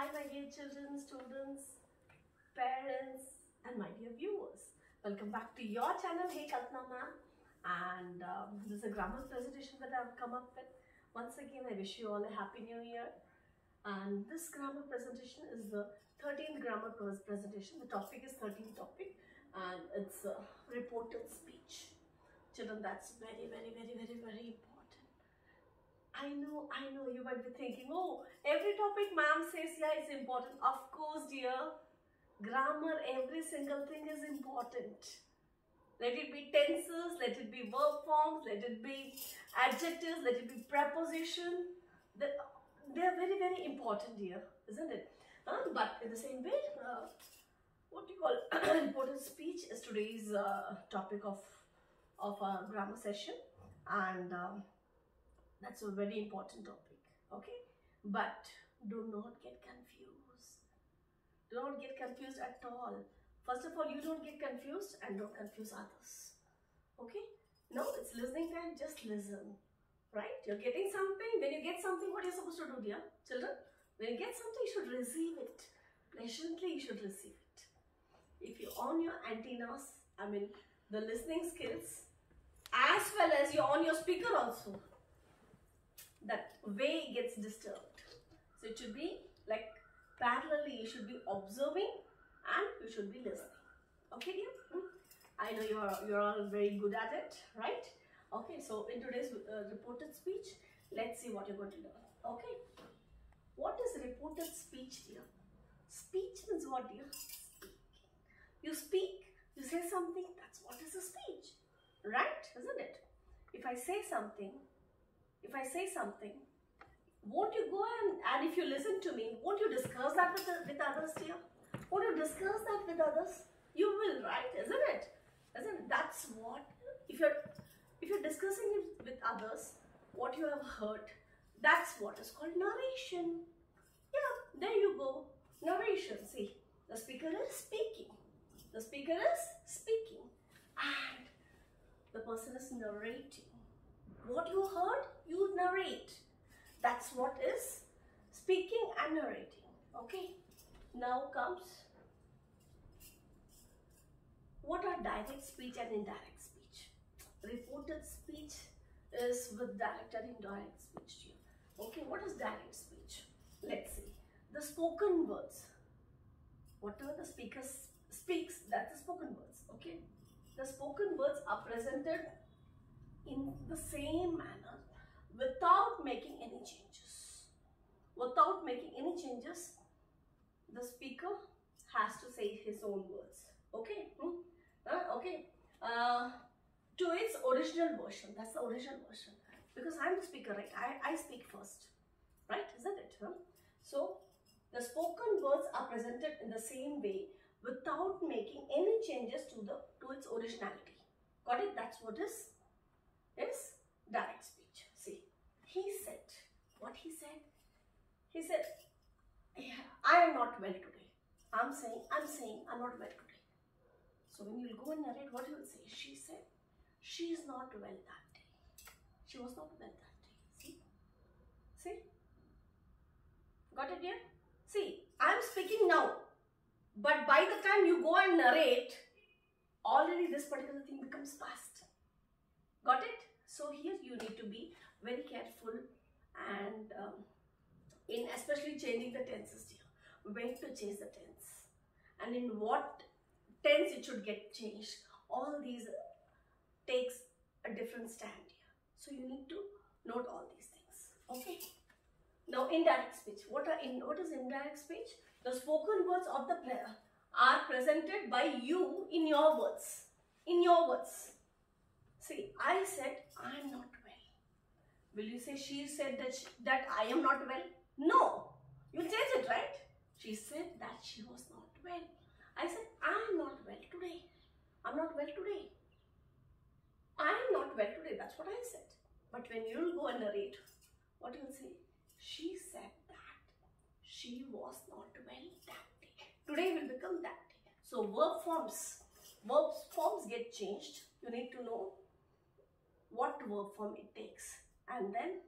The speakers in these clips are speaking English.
Hi my dear children, students, parents and my dear viewers. Welcome back to your channel. Hey Kalpana ma'am, and this is a grammar presentation that I've come up with. Once again, I wish you all a happy new year. And this grammar presentation is the 13th grammar presentation. The topic is 13th topic and it's reported speech. Children, that's very important. I know you might be thinking, oh, every topic ma'am says, yeah, it's important. Of course, dear. Grammar, every single thing is important. Let it be tenses, let it be verb forms, let it be adjectives, let it be preposition. They are very important, dear, isn't it? But in the same way, what do you call reported speech is today's topic of our grammar session, and that's a very important topic, okay? But do not get confused. Do not get confused at all. First of all, you don't get confused and don't confuse others, okay? Now it's listening time, just listen, right? You're getting something. When you get something, what are you supposed to do, dear children? When you get something, you should receive it. Patiently, you should receive it. If you on your antennas, I mean the listening skills, as well as you're on your speaker also, that way gets disturbed. So it should be like parallelly, you should be observing and you should be listening. Okay, dear? I know you're all very good at it, right? Okay, so in today's reported speech, let's see what you're going to learn. Okay, what is reported speech, dear? Speech means what, dear? Speaking. You speak, you say something, that's what is a speech, right? Isn't it? If I say something, won't you go and if you listen to me, won't you discuss that with others, dear? Won't you discuss that with others? You will, right? Isn't it? That's what, if you're discussing it with others, what you have heard, that's what is called narration. Yeah, there you go. Narration. See, the speaker is speaking. The speaker is speaking. And the person is narrating. What you heard, you narrate. That's what is speaking and narrating. Okay. Now comes, what are direct speech and indirect speech? Reported speech is with direct and indirect speech here. Okay, what is direct speech? Let's see. The spoken words. Whatever the speaker speaks, that's the spoken words. Okay. The spoken words are presented in the same manner without making any changes. Without making any changes, the speaker has to say his own words. Okay? Okay. To its original version. That's the original version. Because I'm the speaker, right? I speak first. Right? Isn't it? So, the spoken words are presented in the same way without making any changes to its originality. Got it? That's what is direct speech. See, he said, what he said? He said, yeah, I am not well today. I'm saying I'm not well today. So when you will go and narrate, what you will say? She said, she is not well that day. She was not well that day. See? See? Got it, dear? See, I am speaking now. But by the time you go and narrate, already this particular thing becomes past. Got it? So here you need to be very careful and in especially changing the tenses here. When to change the tense and in what tense it should get changed. All these takes a different stand here. So you need to note all these things. Okay. Now indirect speech. What is indirect speech? The spoken words of the player are presented by you in your words. In your words. See, I said I am not well. Will you say she said that I am not well? No. You change it, right? She said that she was not well. I said I am not well today. I'm not well today. I am not well today. That's what I said. But when you will go and narrate, what you will say? She said that she was not well that day. Today will become that day. So verb forms get changed. You need to know what verb form it takes and then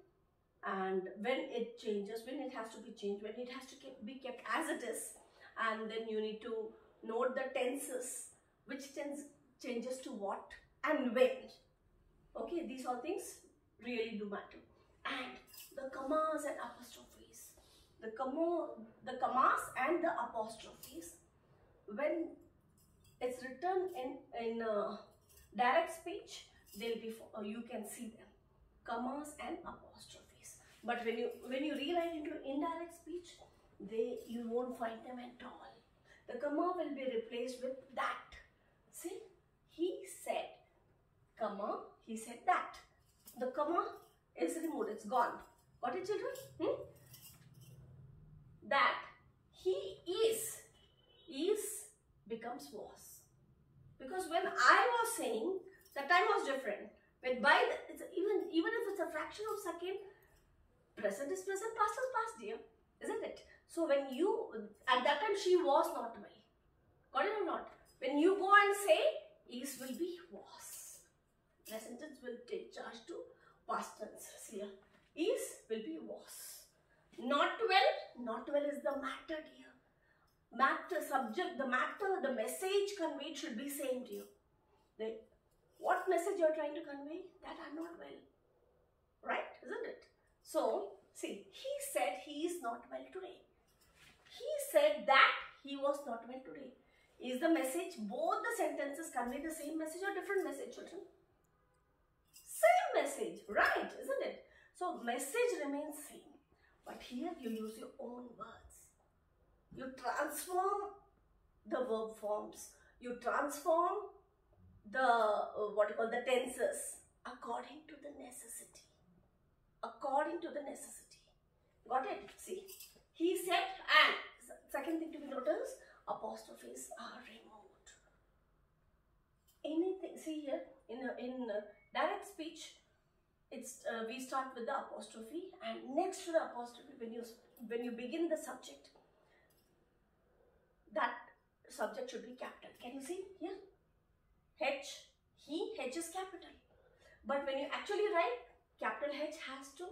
and when it changes, when it has to be changed, when it has to be kept as it is, and then you need to note the tenses, which tense changes to what and when. Okay, these all things really do matter. And the commas and apostrophes. The commas and the apostrophes, when it's written in direct speech, they'll be you can see them, commas and apostrophes. But when you rewrite into indirect speech, you won't find them at all. The comma will be replaced with that. See, he said, comma, he said that. The comma is removed, it's gone. Got it, children? That he is becomes was. Because when I was saying, the time was different. But even if it's a fraction of a second, present is present, past is past, dear, isn't it? So when at that time she was not well. Got it or not? When you go and say, is will be was. Present tense will take charge to past tense here. Is will be was. Not well is the matter, dear. Matter, subject, the matter, the message conveyed should be same, dear. What message you are trying to convey? That I am not well. Right? Isn't it? So, see, he said he is not well today. He said that he was not well today. Is the message, both the sentences convey the same message or different message, children? Same message, right? Isn't it? So, message remains same. But here you use your own words. You transform the verb forms. You transform the tenses according to the necessity. According to the necessity. Got it? See, he said, and second thing to be noticed, apostrophes are removed. Anything, see here, in direct speech, it's we start with the apostrophe, and next to the apostrophe, when you begin the subject, that subject should be capital. Can you see here? H, he, H is capital. But when you actually write, capital H has to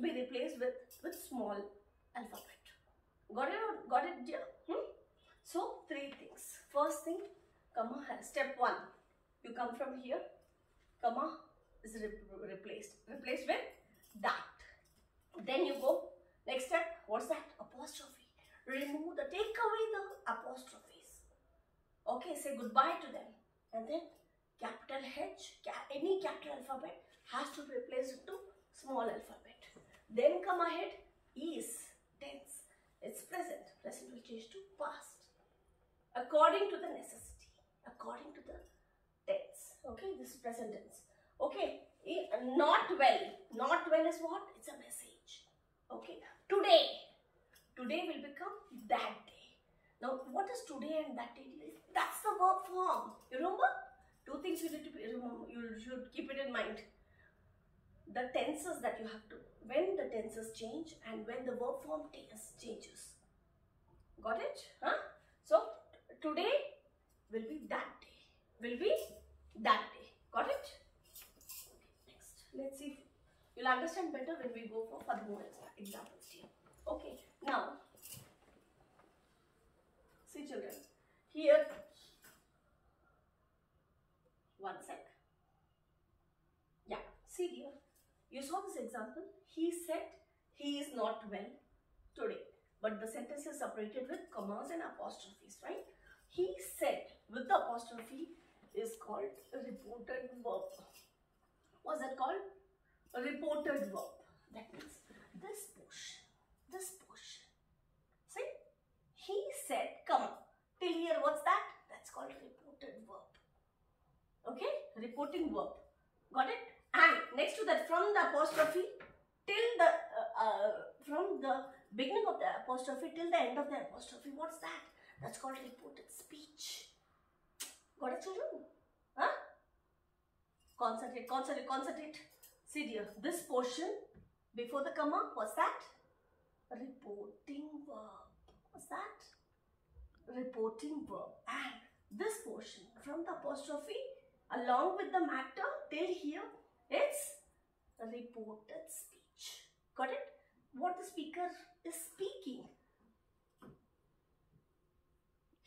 be replaced with small alphabet. Got it, dear? So, three things. First thing, comma has, step 1. You come from here, comma is replaced with that. Then you go, next step, what's that? Apostrophe. Take away the apostrophes. Okay, say goodbye to them. And then capital H, any capital alphabet has to be replaced into small alphabet. Then come ahead, is, tense. It's present. Present will change to past. According to the necessity. According to the tense. Okay, this is present tense. Okay, not well. Not well is what? It's a message. Okay, today. Today will become that day. Now, what is today and that day? That's the verb form. You remember? Two things you need to remember. You should keep it in mind. The tenses that you have to, when the tenses change and when the verb form changes. Got it? Huh? So, today will be that day. Will be that day. Got it? Okay, next. Let's see if you'll understand better when we go for more examples here. Okay, now, see children, here, one sec. Yeah, see here, you saw this example. He said he is not well today, but the sentence is separated with commas and apostrophes, right? He said with the apostrophe is called a reported verb. What's that called? A reported verb. That means this portion. See? He said, come on. Till here, what's that? That's called reported verb. Okay? Reporting verb. Got it? And next to that, from the apostrophe till from the beginning of the apostrophe till the end of the apostrophe, what's that? That's called reported speech. Got it, children? Huh? Concentrate. See dear, this portion before the comma, what's that? Reporting verb. What's that? Reporting verb. And this portion from the apostrophe along with the matter till here, it's reported speech. Got it? What the speaker is speaking.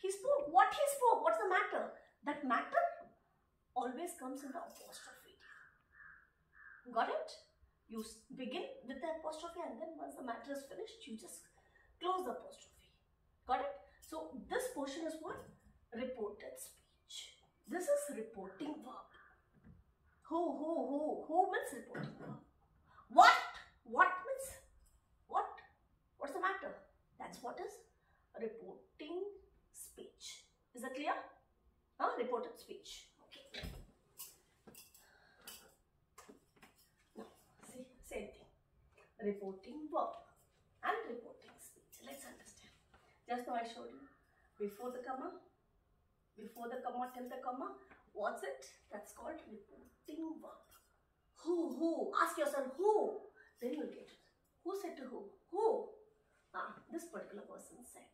He spoke. What he spoke? What's the matter? That matter always comes in the apostrophe. Got it? You begin with the apostrophe, and then once the matter is finished, you just close the apostrophe. Got it? So this portion is what? Reported speech. This is reporting verb. Who means reporting verb. What? What means what? What's the matter? That's what is reporting speech. Is that clear? Reported speech. Okay. Now, see, same thing. Reporting verb and reporting speech. Let's understand. Just now I showed you before the comma, till the comma. What's it? That's called reporting verb. Who? Ask yourself who. Then you'll get it. Who said to who? Who? This particular person said.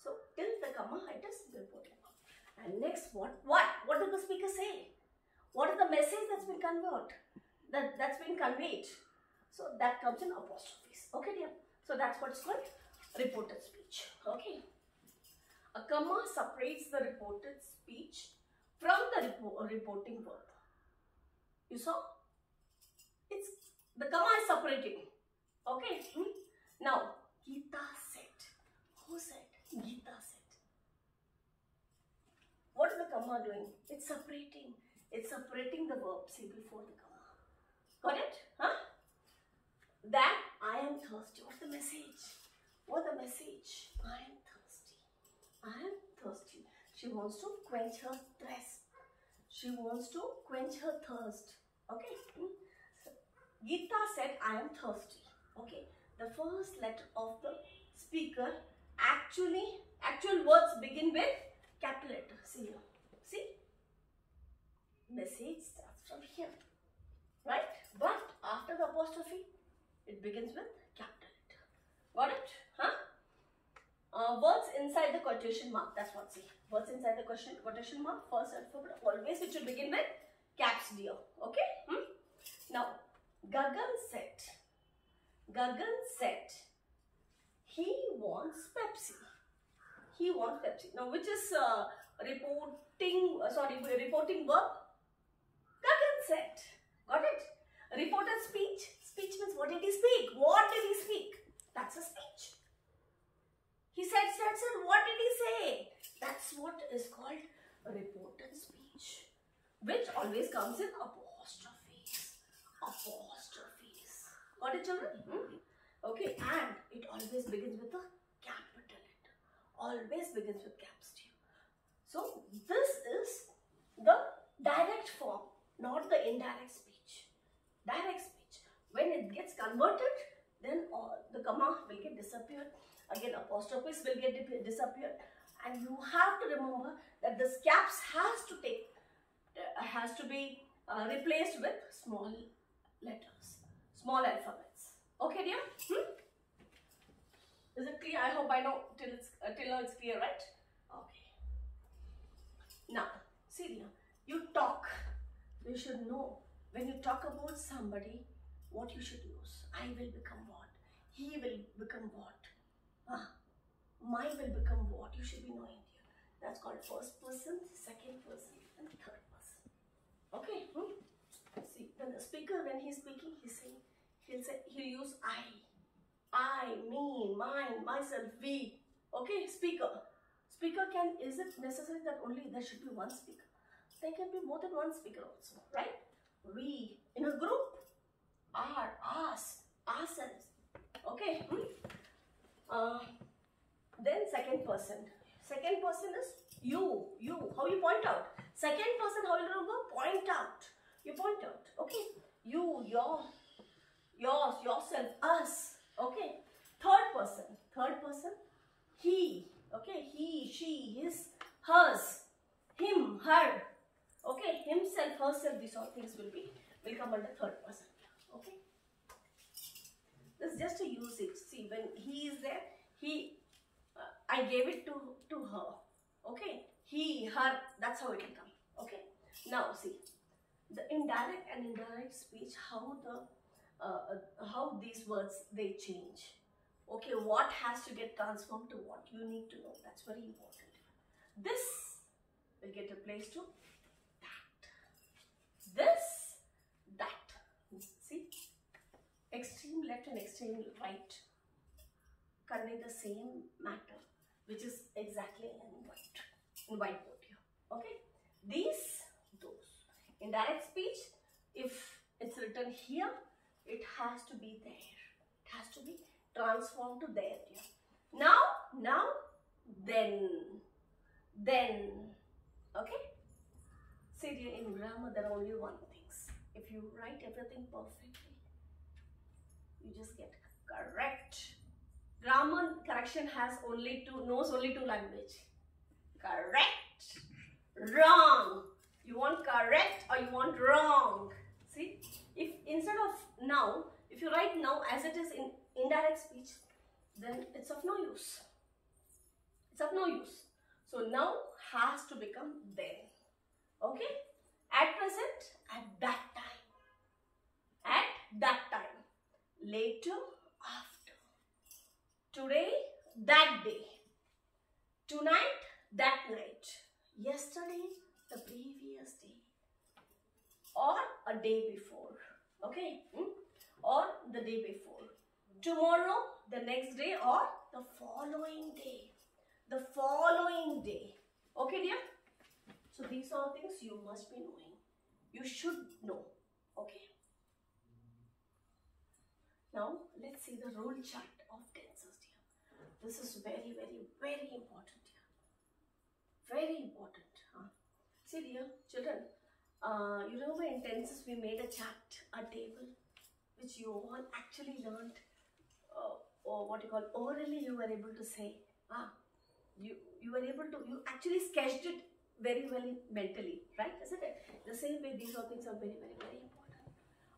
So till the comma, it is reporting verb. And next, what? What did the speaker say? What is the message that's been conveyed? That's been conveyed. So that comes in apostrophes. Okay, dear. So that's what's called reported speech. Okay. A comma separates the reported speech from the reporting verb. You saw? It's the comma is separating. Okay. Now, Geeta said. Who said? Geeta said. What is the comma doing? It's separating. It's separating the verb, say, before the comma. Got it? That I am thirsty. What's the message? What's the message? I am thirsty. I am thirsty. She wants to quench her thirst. She wants to quench her thirst. Okay. So, Geeta said, I am thirsty. Okay. The first letter of the speaker actual words begin with capital letter. See here. See? Message starts from here. Right? But after the apostrophe, it begins with capital letter. Got it? Words inside the quotation mark. That's what. See. Words inside the quotation mark. First alphabet. Always it should begin with caps, dear. Okay? Now, Gagan said. He wants Pepsi. He wants Pepsi. Now, which is reporting verb? Gagan said. Got it? Reported speech. Speech means what did he speak? What did he speak? That's a speech. He said, what did he say? That's what is called a reported speech. Which always comes in apostrophes. Got it, children? Okay, and it always begins with a capital letter. Always begins with caps. So, this is the direct form, not the indirect speech. Direct speech. When it gets converted, then the comma will get disappeared. Again, apostrophes will get disappeared. And you have to remember that this caps has to be replaced with small letters, small alphabets. Okay, dear? Is it clear? I hope I know till now it's clear, right? Okay. Now, see, dear, you talk. You should know when you talk about somebody, what you should use. I will become what? He will become what? My will become what? You should be knowing here. That's called first person, second person, and third person. Okay? See, when the speaker, when he's speaking, he'll use I, me, mine, myself, we. Okay? Speaker. Is it necessary that only there should be one speaker? There can be more than one speaker also, right? We, in a group, are, us, ourselves. Okay? Then second person. Second person is you. How you point out? Second person, how you remember? Point out. You point out. Okay? You, yours, yourself, us. Okay? Third person, he. Okay? He, she, his, hers, him, her. Okay? Himself, herself, these all things will come under third person. Okay? This is just a usage. See, when he is there, I gave it to her. Okay? He, her, that's how it will come. Okay? Now, see, the indirect and indirect speech, how the how these words they change. Okay, what has to get transformed to what? You need to know. That's very important. This will get replaced to that. This, that. See? Extreme left and extreme right convey the same matter, which is exactly in whiteboard here. Okay? These, those. Indirect speech, if it's written here, it has to be there. It has to be transformed to there. Now, then. Okay? See, dear, in grammar there are only one things. If you write everything perfectly, you just get correct. Grammar correction knows only two language. Correct, wrong. You want correct or you want wrong. See, if instead of now, if you write now as it is in indirect speech, then it's of no use. It's of no use. So now has to become then. Okay? At present, at that time. At that time. Later, after. Today, that day. Tonight, that night. Yesterday, the previous day. Or a day before. Okay? Or the day before. Tomorrow, the next day, or the following day. The following day. Okay, dear? So these are things you must be knowing. You should know. Okay? Now, let's see the rule chart of tensors, dear. This is very, very, very important, dear. Very important. See, dear, children, you remember in tensors we made a chart, a table, which you all actually learned, or what you call, orally you were able to say. You were able to, you actually sketched it very well mentally, right? Isn't it? The same way, these all things are very, very, very important.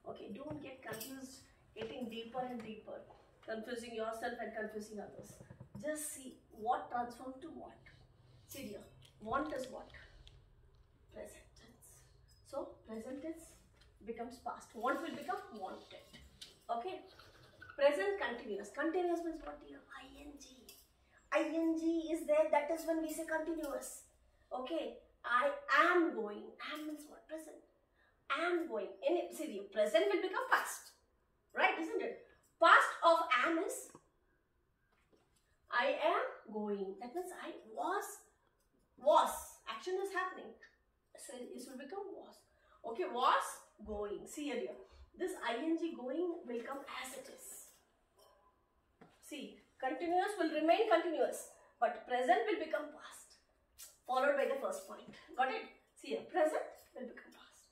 Okay, don't get confused, getting deeper and deeper, confusing yourself and confusing others. Just see what transforms to what. See dear, want is what? Present tense. So, present tense becomes past. Want will become wanted. Okay? Present continuous. Continuous means what dear? ING. ING is there, that is when we say continuous. Okay, I am going. Am means what? Present. Am going. See, the present will become past. Right, isn't it? Past of am is I am going. That means I was. Action is happening. So it will become was. Okay, was going. See here, dear. This ING going will come as it is. See. Continuous will remain continuous, but present will become past, followed by the first point. Got it? See here, present will become past.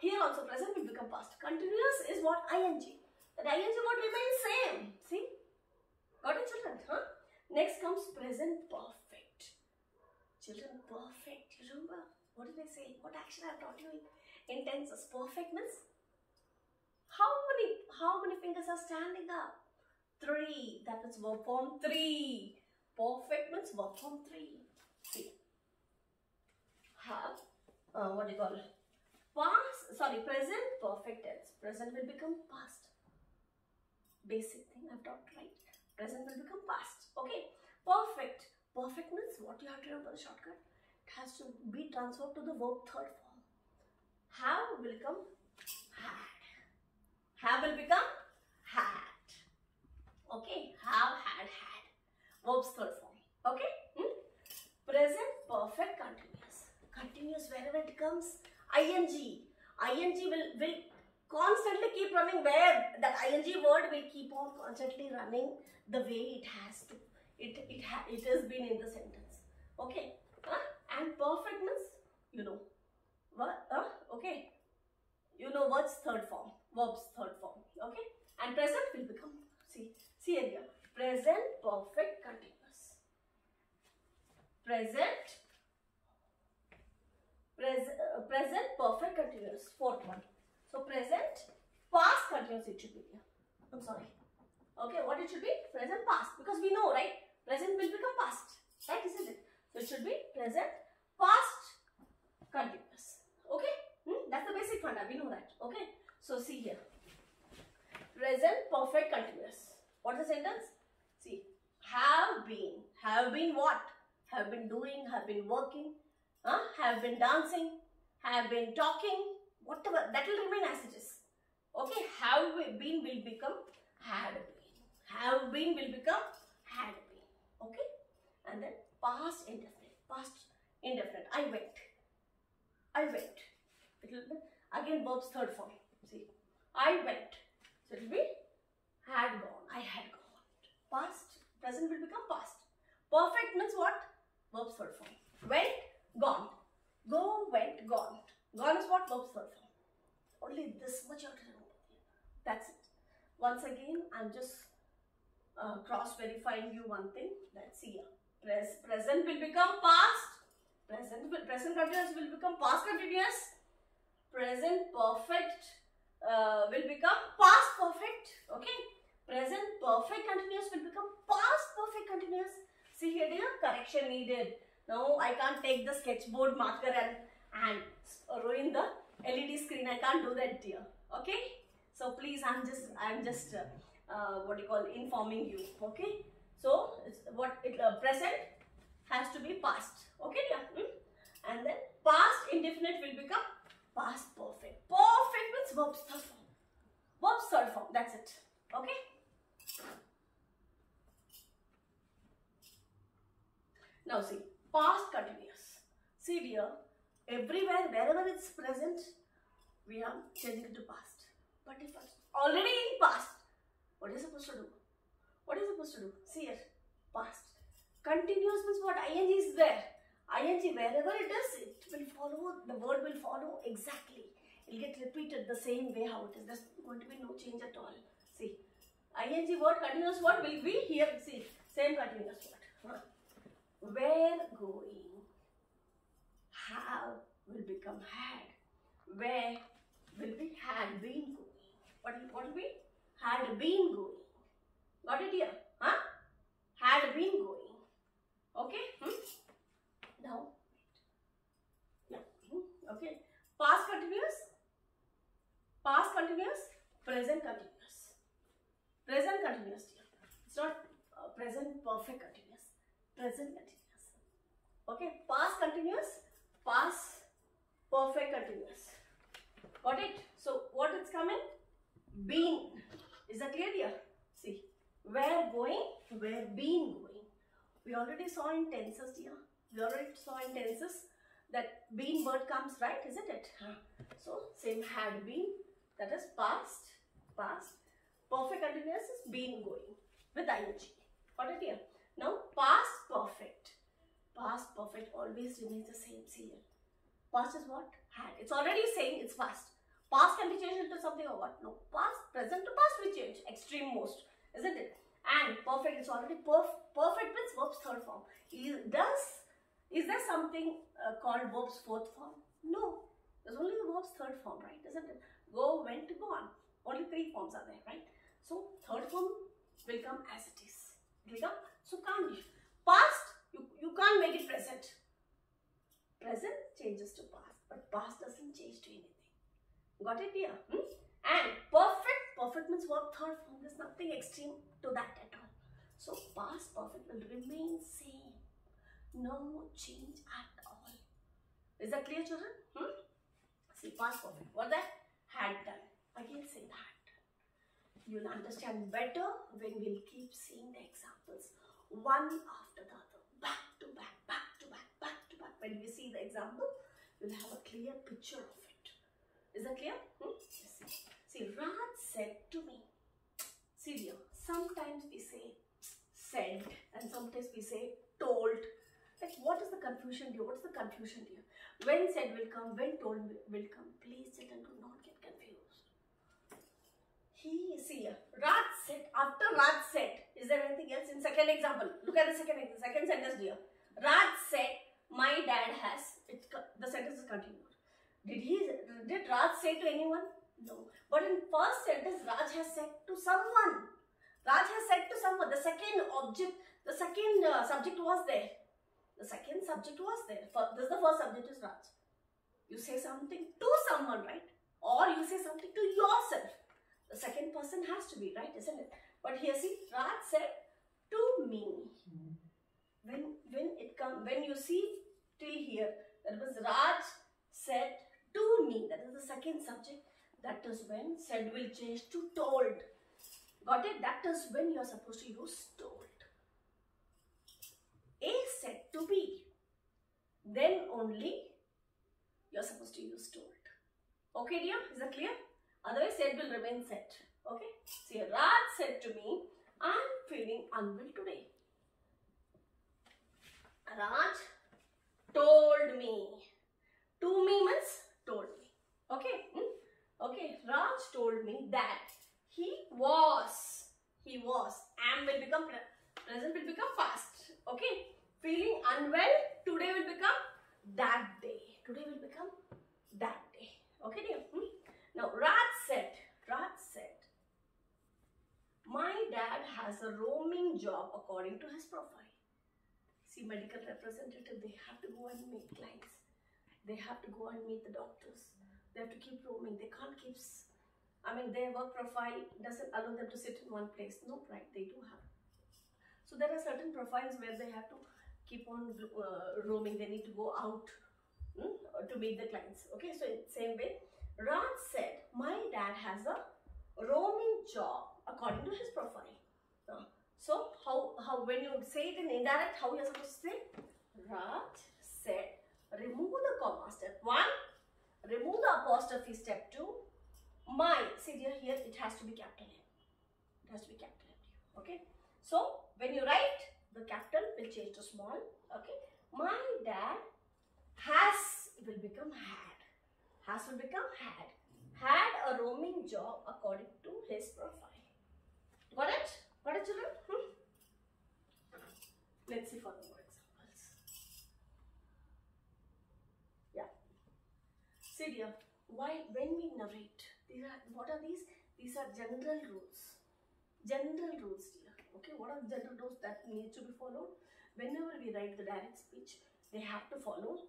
Here also present will become past. Continuous is what? ING. That ING what remains same. See? Got it, children? Next comes present perfect. Children, perfect. You remember? What did I say? What action I have taught you in tensors? Perfect means how many fingers are standing up? 3. That is verb form 3. Perfect means verb form 3. See. Have, what do you call it? Present perfect tense. Present will become past. Basic thing I've taught, right? Present will become past. Okay. Perfect. Perfect means what you have to remember the shortcut. It has to be transferred to the verb third form. Have will become had. Have will become had. Okay, have, had. Verbs third form. Okay? Present perfect continuous. Continuous wherever it comes. ING. ING will constantly keep running where that ING word will keep on constantly running the way it has to. It has been in the sentence. Okay? And perfect means, you know. What? Okay. You know what's third form. Verbs third form. Okay? And present will become, see here, present perfect continuous. Present perfect continuous. Fourth one. So present past continuous it should be here. I'm sorry. Okay, what it should be? Present past. Because we know, right? Present will become past. Right, isn't it? So it should be present past continuous. Okay? That's the basic funda. We know that. Okay? So see here. Have been what? Have been doing, have been working, have been dancing, have been talking, whatever. That will remain as it is. Okay, have been will become had been. Have been will become had been. Okay, and then past indefinite. Past indefinite. I went. I went. It will be again verb's third form. See, I went. So it will be had gone. I had gone. Past, present will become past. Perfect means what? Verb's third form. Went, gone. Go, went, gone. Gone is what? Verb's third form. Only this much you have to remember. That's it. Once again, I'm just cross-verifying you one thing. Let's see here. Present will become past. Present continuous will become past continuous. Present perfect will become past perfect. Okay. Present perfect continuous will become past perfect continuous. See here, dear, correction needed. Now I can't take the sketchboard marker and ruin the LED screen. I can't do that, dear. Okay. So please, I'm just what you call informing you. Okay. So it's present has to be past. Okay, dear. And then past indefinite will become past perfect. Perfect means verb's third form. Verb's third form. That's it. Okay. Now see, past continuous. See, dear, everywhere, wherever it's present, we are changing it to past. But if it's already in past, what is supposed to do? What is supposed to do? See here, past. Continuous means what? ING is there. ING, wherever it is, it will follow, the word will follow exactly. It will get repeated the same way how it is. There's going to be no change at all. See, ING word, continuous word will be here. See, same continuous word. Where going, have will become had. Where will be had been going. What will be? Had been going. Got it here? Huh? Had been going. Okay? Now, yeah. Okay. Past continuous. Past continuous. Present continuous. Present continuous here. It's not present perfect continuous. Present continuous. Okay, past continuous, past perfect continuous. Got it? So what is coming? Been. Is that clear here? See, where going, where been going. We already saw in tenses here. We already saw in tenses that been word comes, right? Isn't it? So same had been. That is past. Past. Perfect continuous is been going with ing. Got it here? Now past perfect. Past perfect always remains the same. See here. Past is what? Had. It's already saying it's past. Past can be changed into something or what? No. Past, present to past we change. Extreme most. Isn't it? And perfect is already perfect means verb's third form. Is there something called verb's fourth form? No. There's only the verb's third form, right? Isn't it? Go, went, gone. Only three forms are there, right? So third form will come as it is. It will come. So can't you? Past, you can't make it present. Present changes to past, but past doesn't change to anything. Got it here? And perfect means verb third form. There's nothing extreme to that at all. So past perfect will remain same. No change at all. Is that clear, children? See, past perfect. What that? Had done. Again say that. You'll understand better when we'll keep seeing the examples one after the other. Back to back, back to back, back to back. When we see the example, you'll have a clear picture of it. Is that clear? See, Raj said to me. See dear, sometimes we say said and sometimes we say told. Like what is the confusion here? What's the confusion here? When said will come, when told will come. Please sit and do not get confused. See here, Raj said, after Raj said, is there anything else in second example? Look at the second sentence dear. Raj said, my dad has, the sentence is continued. Did Raj say to anyone? No. But in first sentence, Raj has said to someone. Raj has said to someone. The second subject was there. The second subject was there. This is the first subject is Raj. You say something to someone, right? Or you say something to yourself. The second person has to be, right? Isn't it? But here see, Raj said to me. come, when you see till here, that was Raj said to me. That is the second subject. That is when said will change to told. Got it? That is when you are supposed to use told. A said to B. Then only you are supposed to use told. Okay, dear? Is that clear? Otherwise, said will remain said. Okay? See, Raj said to me, I am feeling unwell today. Raj told me. To me means told me. Okay? Okay. Raj told me that he was. Am will become present, will become past. Okay? Feeling unwell, today will become that day. Today will become that day. Okay, dear? Now, Raj said, my dad has a roaming job according to his profile. See, medical representative, they have to go and meet clients. They have to go and meet the doctors. They have to keep roaming. They can't keep, their work profile doesn't allow them to sit in one place. No, right, they do have. So there are certain profiles where they have to keep on roaming. They need to go out to meet the clients. Okay, so in the same way, Raj said, my dad has a roaming job according to his profile. So how when you say it in indirect, how you are supposed to say? Raj said, remove the comma, step 1, remove the apostrophe, step 2, my, see here it has to be capital M. It has to be capital M. Okay. So when you write, the capital will change to small. Okay. My dad has will become had. Has will become had. Had a roaming job according to his profile. Got it? Got it, children? Let's see further more examples. Yeah. See dear, when we narrate, what are these? These are general rules. General rules, dear. Okay, what are the general rules that need to be followed? Whenever we write the direct speech, they have to be followed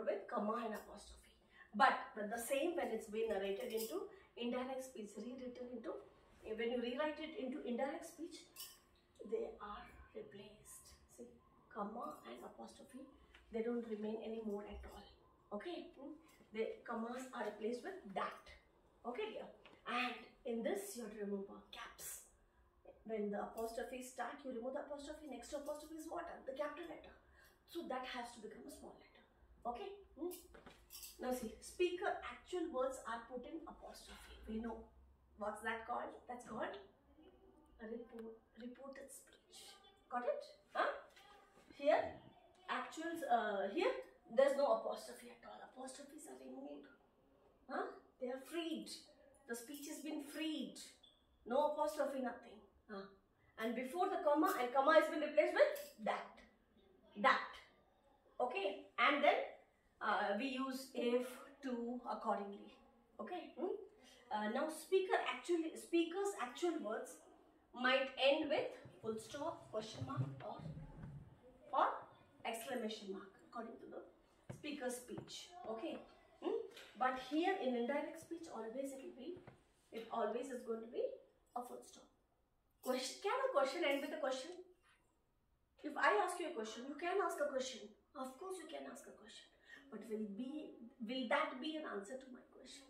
with comma and apostrophe. But the same when it's been narrated into indirect speech, when you rewrite it into indirect speech, they are replaced. See, comma and apostrophe, they don't remain anymore at all. Okay, the commas are replaced with that. Okay, dear. And in this, you have to remove caps. When the apostrophe start, you remove the apostrophe. Next to apostrophe is what? The capital letter. So that has to become a small letter. Okay. Now see, speaker actual words are put in apostrophe. We know. What's that called? That's called a reported speech. Got it? Here, actuals, here, there's no apostrophe at all. Apostrophes are removed. They are freed. The speech has been freed. No apostrophe, nothing. And before the comma, and comma has been replaced with that. Okay. And then we use if, to accordingly. Okay. Now speaker's actual words might end with full stop, question mark, or exclamation mark according to the speaker's speech. Okay. But here in indirect speech, it always is going to be a full stop. Can a question end with a question? If I ask you a question, you can ask a question. Of course you can ask a question. But will that be an answer to my question?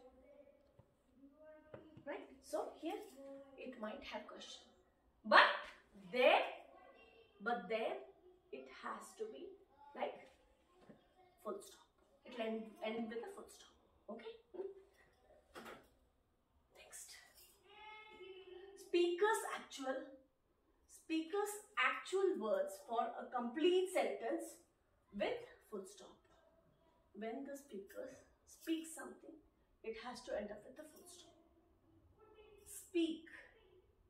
Right? So here it might have question. But there it has to be like full stop. It will end with a full stop. Okay? Next. Speaker's actual words for a complete sentence with full stop. When the speaker speaks something, it has to end up with a full stop. Speak.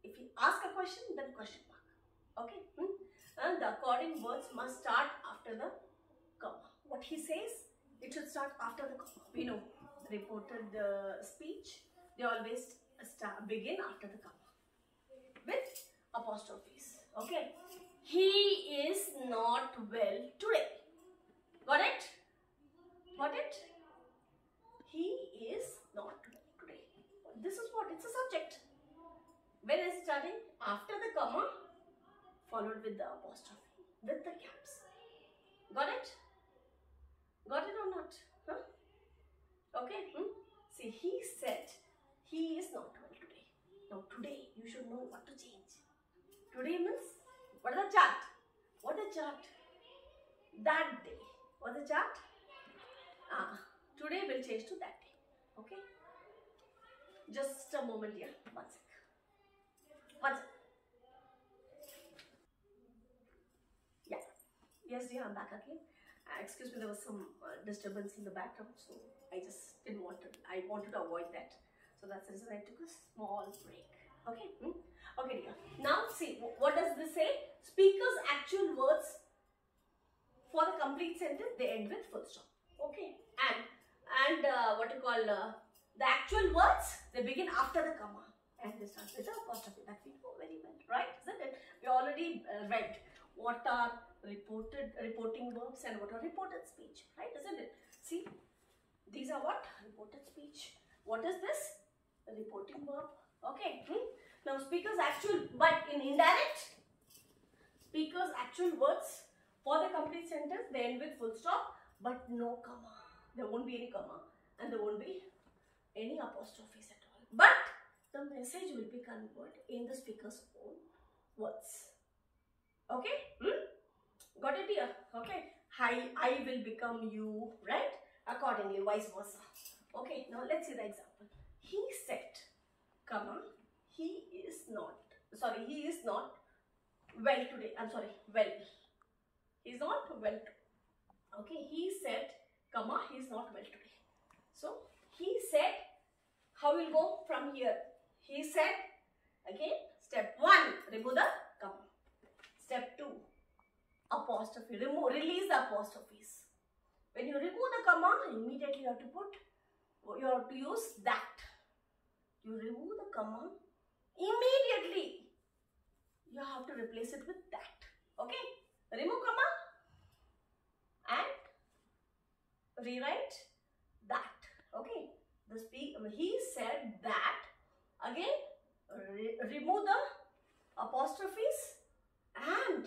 If you ask a question, then question mark. Okay? And the according words must start after the comma. What he says, it should start after the comma. We know reported speech, they always begin after the comma with apostrophes. Okay? He is not well today. Got it? Got it? He is not well today. This is what? It's a subject. When it's starting? After the comma, followed with the apostrophe. with the caps. Got it? Got it or not? Huh? Okay. See, he said he is not well today. Now today you should know what to change. Today means what is the chart? What is the chart? That day. What is the chart? Today will change to that day. Okay. Just a moment here. One sec. One sec. Yeah. Yes, dear, I'm back again. Excuse me, there was some disturbance in the background, so I just didn't want to. I wanted to avoid that, so that's the reason I took a small break. Okay. Okay, dear. Now see, what does this say? Speaker's actual words for the complete sentence they end with full stop. Okay. And what you call the actual words they begin after the comma and they start with the apostrophe. That we know very well, right? Isn't it? We already read what are reporting verbs and what are reported speech, right? Isn't it? See, these are what? Reported speech. What is this? A reporting verb. Okay. Now speaker's actual, but in indirect, speaker's actual words for the complete sentence they end with full stop but no comma. There won't be any comma and there won't be any apostrophes at all. But the message will be conveyed in the speaker's own words. Okay? Got it here? Okay. I will become you, right? Accordingly, vice versa. Okay, now let's see the example. He said, comma, he is not well today. I'm sorry, well. He's not well. Okay, he said, comma, he's not well today. So, he said, how will go from here? He said, again, step 1, remove the comma. Step 2, apostrophe, release the apostrophes. When you remove the comma, immediately you have to use that. You remove the comma, immediately you have to replace it with that. Okay, remove comma and rewrite that. Okay, he said that. Again, remove the apostrophes and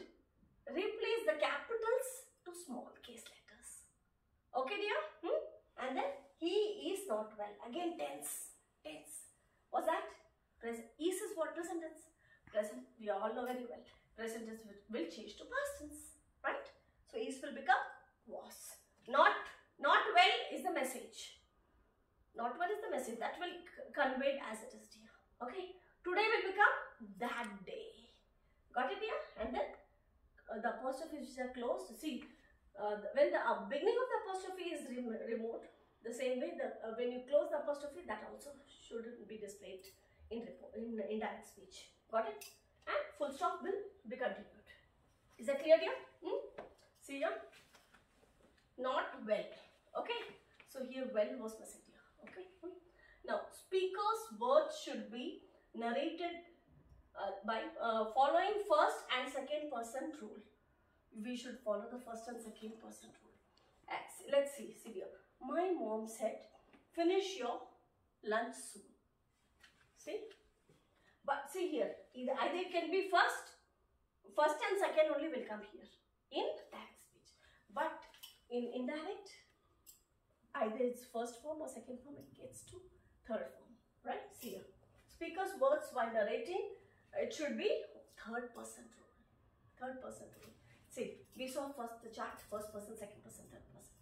replace the capitals to small case letters. Okay, dear? And then he is not well. Again, tense. What's that? Present. Is what? Present tense. Present, we all know very well. Present tense will change to past tense. Right? So, is will become was. Not well is the message. Not well is the message. That will conveyed as it is, dear. Okay? Today will become that day. Got it, dear? And then the apostrophes are closed. See, when the beginning of the apostrophe is removed, the same way when you close the apostrophe, that also shouldn't be displayed in indirect speech. Got it? And full stop will be continued. Is that clear, dear? See here? Not well. Okay? So here well was missing, dear. Okay? Now, speaker's words should be narrated by following first and second person rule. We should follow the first and second person rule. Let's see here. My mom said, finish your lunch soon. See? But see here, either it can be first and second only will come here in direct speech. But in indirect, either it's first form or second form, it gets to third form. Right? See here. Speaker's words while narrating, it should be third person rule. Third person rule. See, we saw first the chart, first person, second person, third person.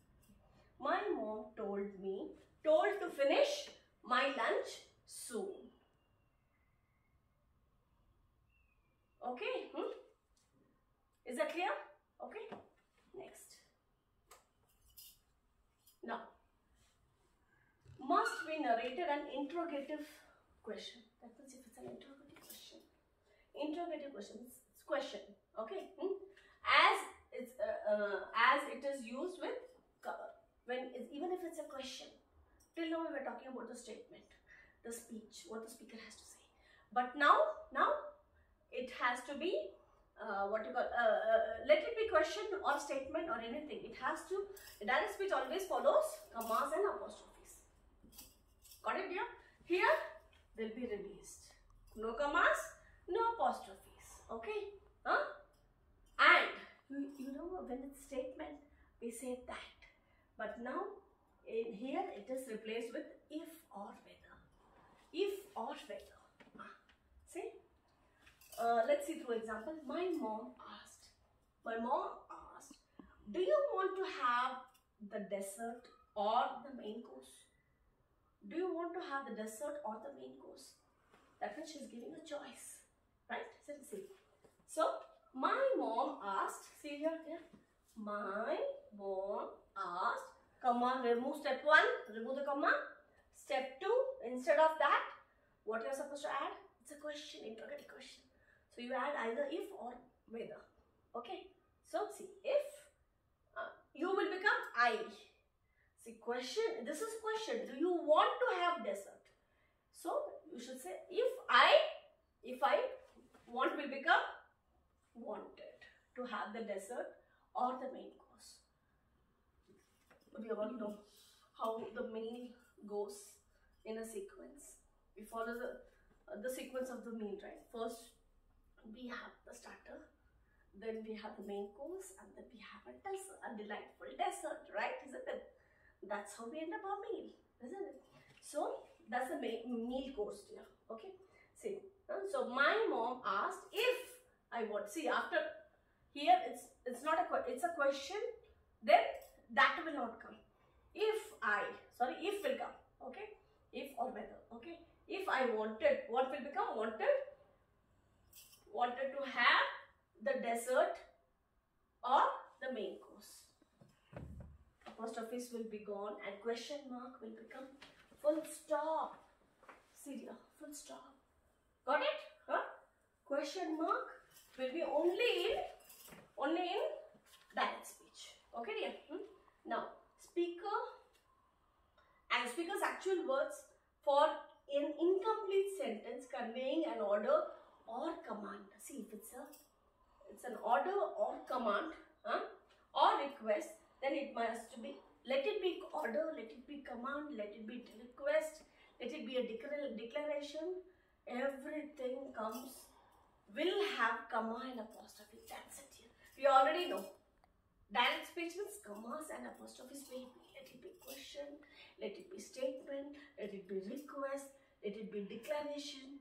My mom told to finish my lunch soon. Okay? Is that clear? Okay. Next. Now, must be narrated an interrogative question. That means if it's an interrogative question. Interrogative question. It's question. Okay? As it is used with even if it's a question. Till now we were talking about the statement, the speech, what the speaker has to say. But now it has to be let it be question or statement or anything. It has to, direct speech always follows commas and apostrophes. Got it, dear? Here they'll be released. No commas, no apostrophes. Okay? And when it's statement, we say that. But now, in here, it is replaced with if or whether. If or whether. See? Let's see through example. My mom asked, do you want to have the dessert or the main course? Do you want to have the dessert or the main course? That means she's giving a choice, right? So, my mom asked, see here, my mom asked, comma, remove step 1, remove the comma. Step 2, instead of that, what you are supposed to add? It's a question, interrogative question. So, you add either if or whether, okay? So, see, if you will become I. See, question, this is question, do you want to have dessert? So, you should say, if I want will become wanted to have the dessert or the main course. We all know how the meal goes in a sequence. We follow the sequence of the meal, right? First, we have the starter, then we have the main course, and then we have a delightful dessert, right? Isn't it? That's how we end up our meal, isn't it? So, that's the meal course here, okay? See, so my mom asked if I want. See, after here it's not a it's a question, then that will not come. If will come, okay? If or whether, okay? If I wanted, what will become? Wanted to have the dessert or the main course. Apostrophes will be gone and question mark will become full stop. See here, full stop. Got it? Huh? Question mark will be only in direct speech. Okay, dear? Now, speaker's actual words for an incomplete sentence conveying an order or command. See, if it's an order or command, or request, then it must be, let it be order, let it be command, let it be request, let it be a declaration. Everything will have comma and apostrophe. That's it here. We already know. Direct speech means commas and apostrophes will be. Let it be question, let it be statement, let it be request, let it be declaration,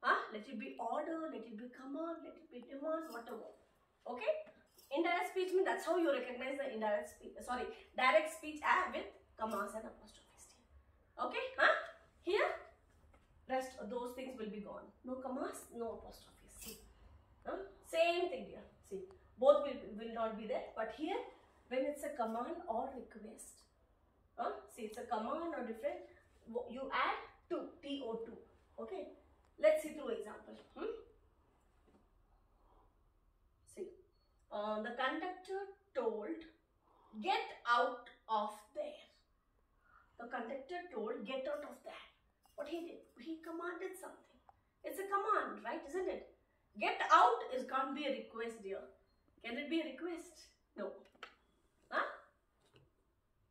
let it be order, let it be comma, let it be demand, whatever. Okay? Indirect speech means that's how you recognize the direct speech with commas and apostrophes. Okay? Here, rest of those things will be gone. No commas, no apostrophes. See? Same thing here. See? Both will not be there. But here, when it's a command or request, see, it's a command or different, you add to, TO2. Okay? Let's see through example. See, the conductor told, get out of there. The conductor told, get out of there. What he did? He commanded something. It's a command, right? Isn't it? Get out can't be a request, dear. Can it be a request? No.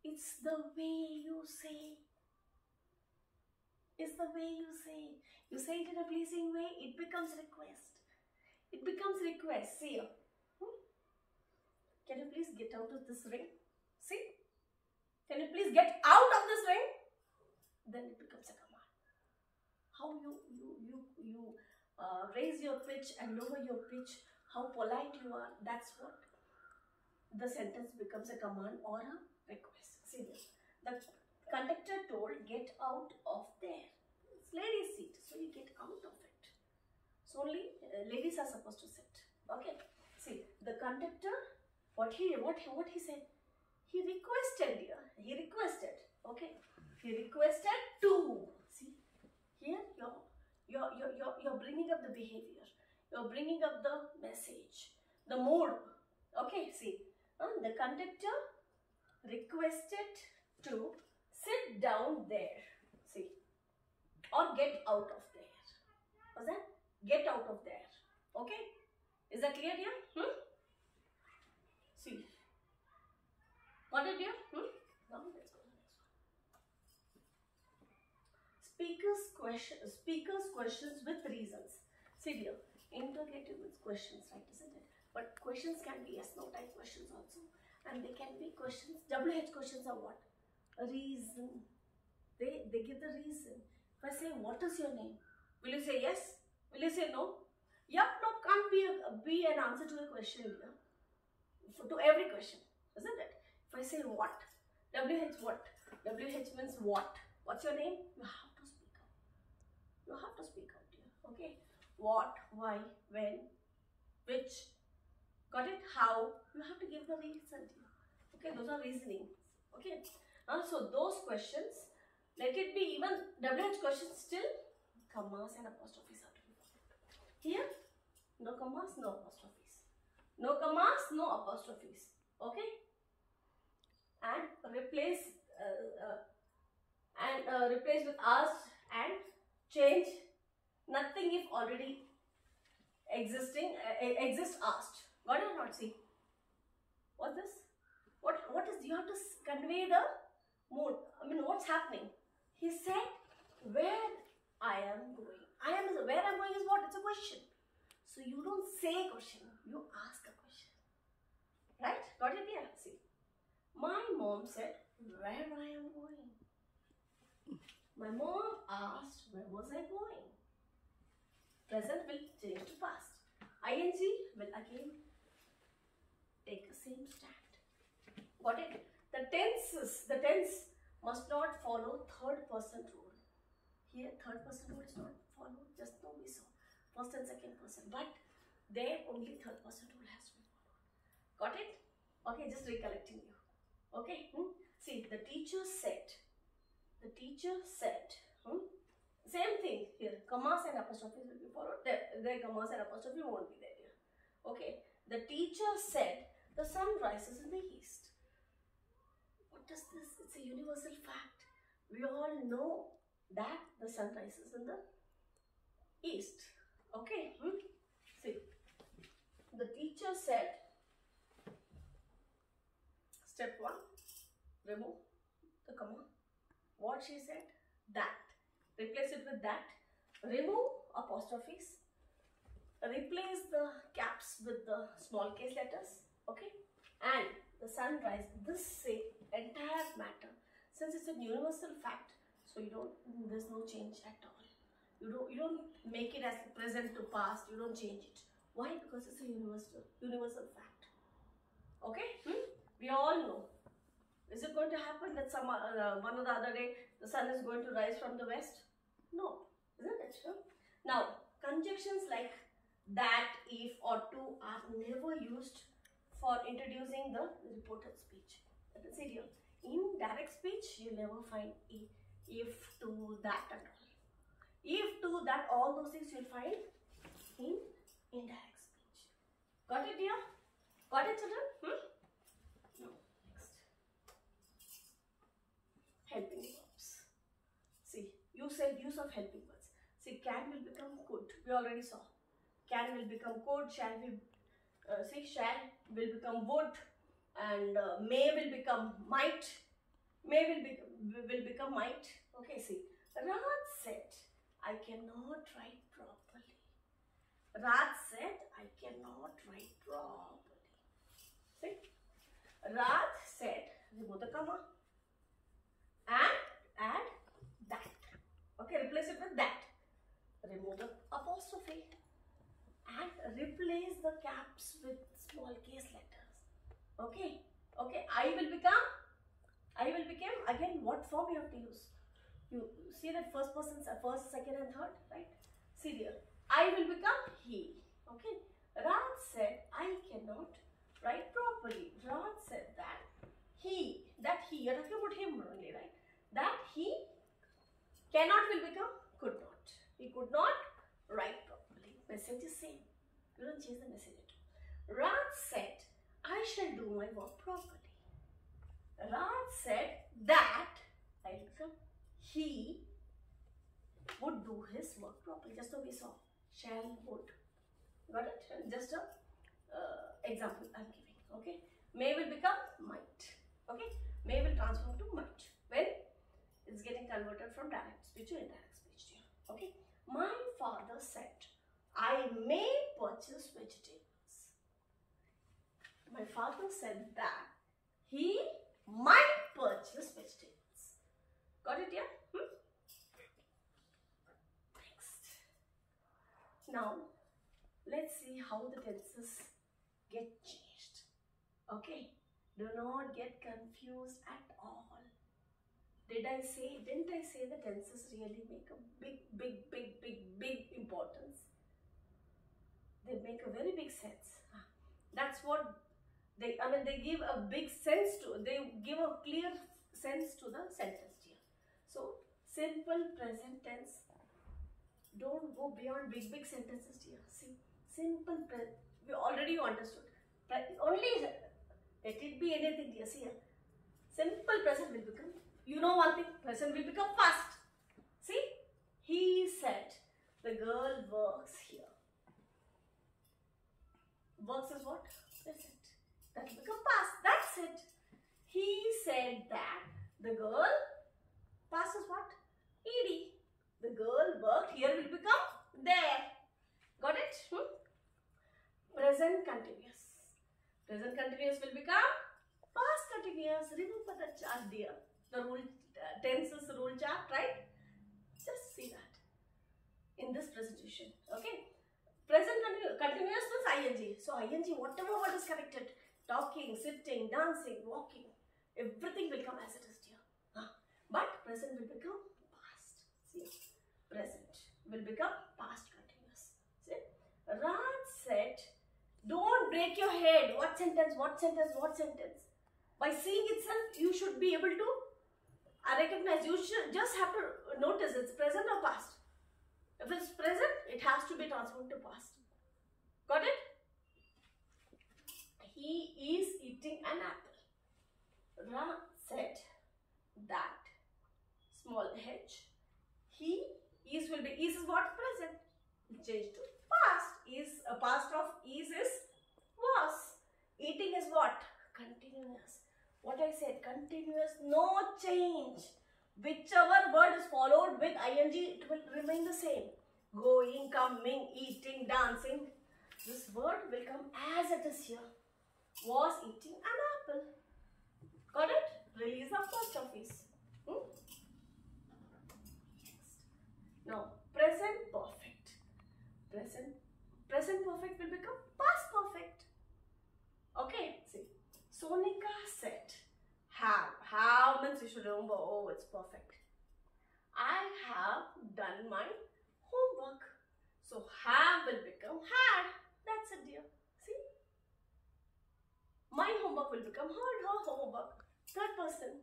It's the way you say. It's the way you say. You say it in a pleasing way, it becomes request. It becomes request. See here. Can you please get out of this ring? See? Can you please get out of this ring? Then it becomes a command. How you raise your pitch and lower your pitch, how polite you are, that's what the sentence becomes a command or a request. See this. The conductor told, get out of there. It's ladies' seat, so you get out of it. So only ladies are supposed to sit. Okay. See, the conductor, what he said? He requested here. He requested. Okay. He requested to. See, here you're bringing up the behavior. You're bringing up the message, the mood. Okay. See, the conductor requested to sit down there. See, or get out of there. What's that? Get out of there. Okay. Is that clear here? See. Got it here? Now let's go to the next one. Speakers questions with reasons. See here. Interrogative with questions, right? Isn't it? But questions can be yes, no type questions also. And they can be questions, WH questions are what? A reason. They give the reason. If I say, what is your name? Will you say yes? Will you say no? Yup, no can't be an answer to a question here. To every question, isn't it? If I say what? WH what? WH means what? What's your name? You have to speak out. You have to speak out here. Okay? What, why, when, which. Got it? How? You have to give the reason here. Okay, those are reasoning. Okay. So those questions, let it be even WH questions, still commas and apostrophes are to be followed. Here, no commas, no apostrophes. No commas, no apostrophes. Okay. And replace with asked and change nothing if already exist asked. Got it or not? See, what's this? What is, you have to convey the mood. I mean, what's happening? He said, where I am going. Where I'm going is what? It's a question. So you don't say question, you ask a question. Right? Got it here? See. My mom said, where I am going. My mom asked, where was I going? Present will change to past. ING will again take the same stand. Got it? The tense must not follow third person rule. Here third person rule is not followed, just now we saw first and second person, but there only third person rule has to be followed. Got it? Okay, just recollecting you. Okay, see, the teacher said, same thing here, commas and apostrophes will be followed. There commas and apostrophe won't be there here. Okay, the teacher said the sun rises in the east. What is this? It's a universal fact. We all know that the sun rises in the east. Okay, see, the teacher said, step 1, remove the comma. What she said? That. Replace it with that. Remove apostrophes. Replace the caps with the small case letters. Okay. And the sunrise. This say entire matter. Since it's a universal fact, so there's no change at all. You don't make it as present to past. You don't change it. Why? Because it's a universal fact. Okay. We all know. Is it going to happen that one or the other day the sun is going to rise from the west? No, isn't it? Now, conjunctions like that, if or to are never used for introducing the reported speech. Let us see here. In direct speech, you never find if, to, that and all. If, to, that, all those things you'll find in indirect speech. Got it, dear? Got it, children? No. Next. Helping verbs. See, you said use of helping words. See, can will become could. We already saw. Can will become could. Shall will become would, and may will become might. May will become might. Okay, see. Raj said, I cannot write properly. Raj said, I cannot write properly. See? Raj said, remove the comma and add that. Okay, replace it with that. Remove the apostrophe and replace the caps with small case letters. Okay, okay. I will become, again, what form you have to use? You see that first, second and third, right? See here. I will become he. Okay. Raj said, I cannot write properly. Raj said that he, you're talking about him only, right? That he cannot will become could not. He could not write properly. Message is same. You don't change the message at all. Raj said, I shall do my work properly. Raj said that I will become he would do his work properly. Just so we saw. Shall, would. Got it? Just a example I'm giving. Okay. May will become might. Okay. May will transform to might when it's getting converted from direct speech to indirect speech here. Okay. My father said, I may purchase vegetables. my father said that he might purchase vegetables. Got it, yeah? Next. Now, let's see how the tenses get changed. Okay? Do not get confused at all. Didn't I say the tenses really make a big importance? They make a very big sense. That's what they give a big sense to, they give a clear sense to the sentence here. So, simple present tense. Don't go beyond big sentences here. See, simple present, we already understood. Only let it be anything here. See here. Simple present will become, you know one thing, present will become past. See, he said the girl works here. Works is what? Present. That will become past. That's it. He said that the girl, past is what? Ed. The girl worked, here will become there. Got it? Present continuous. Present continuous will become past continuous. Remember the chart dear. The rule, tenses rule chart, right? Just see that in this presentation. Okay. Present continuous means ing. So ing, whatever word is connected, talking, sitting, dancing, walking, everything will come as it is here. But present will become past. See, present will become past continuous. See, Raj said, don't break your head. What sentence, what sentence, what sentence. By seeing itself, you should be able to recognize. You should just have to notice it's present or past. If it's present, it has to be transformed to past. Got it? He is eating an apple. Ra said that small h. He is will be, is what? Present. Changed to past. Is a past of is was. Eating is what? Continuous. What I said, continuous, no change. Whichever word is followed with ing, it will remain the same. Going, coming, eating, dancing. This word will come as it is here. Was eating an apple. Got it? Release the post office. Next. Now, present perfect. Present perfect will become past perfect. Okay, see. Sonika said, have means you should remember, oh, it's perfect. I have done my homework. So, have will become had. That's it, dear. See? My homework will become her homework. Third person.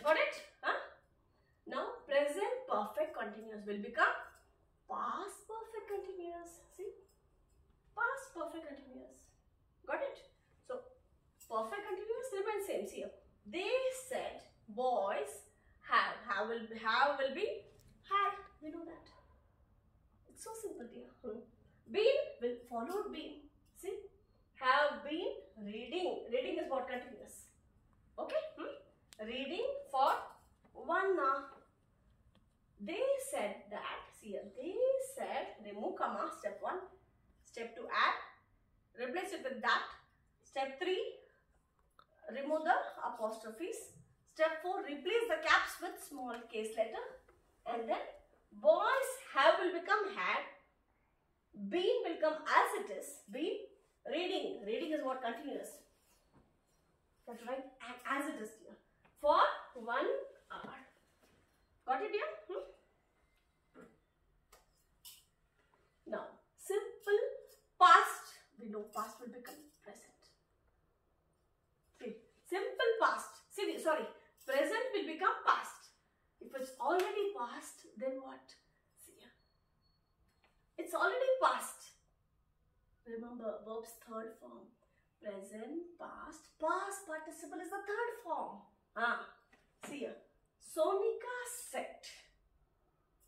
Got it? Huh? Now, present perfect continuous will become past perfect continuous. See? Past perfect continuous. Got it? So, perfect continuous remains same here. They said boys have will be had. We know that. It's so simple, dear. Been will follow been. See? Have been reading. Reading is what? Continuous. Okay? Reading for 1 hour. They said that. See here. They said, remove comma, step 1. Step 2, add. Replace it with that. Step 3, remove the apostrophes. Step 4, replace the caps with small case letter. And then boys have will become had. Been will come as it is. Been. Reading. Reading is what? Continuous. That's right. As it is here. For 1 hour. Got it here? Now, simple past. We know past will become present. See, simple past. See, sorry. Present will become past. If it's already past, then what? See here. It's already past. Remember, verb's third form. Present, past, past participle is the third form. See here. Sonika said,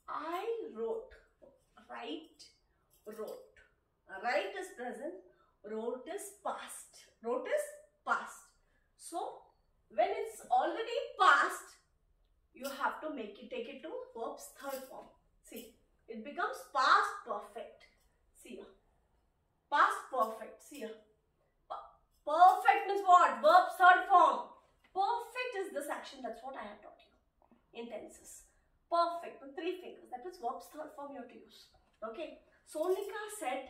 I wrote. Write, wrote. Write is present. Wrote is past. Wrote is past. So, when it's already past, you have to make it, take it to verb's third form. See, it becomes past perfect. See here. Past perfect. See here. Perfect action. That's what I have taught you in tenses. Perfect with 3 fingers. That is verb's third form you have to use. Okay. Sonika said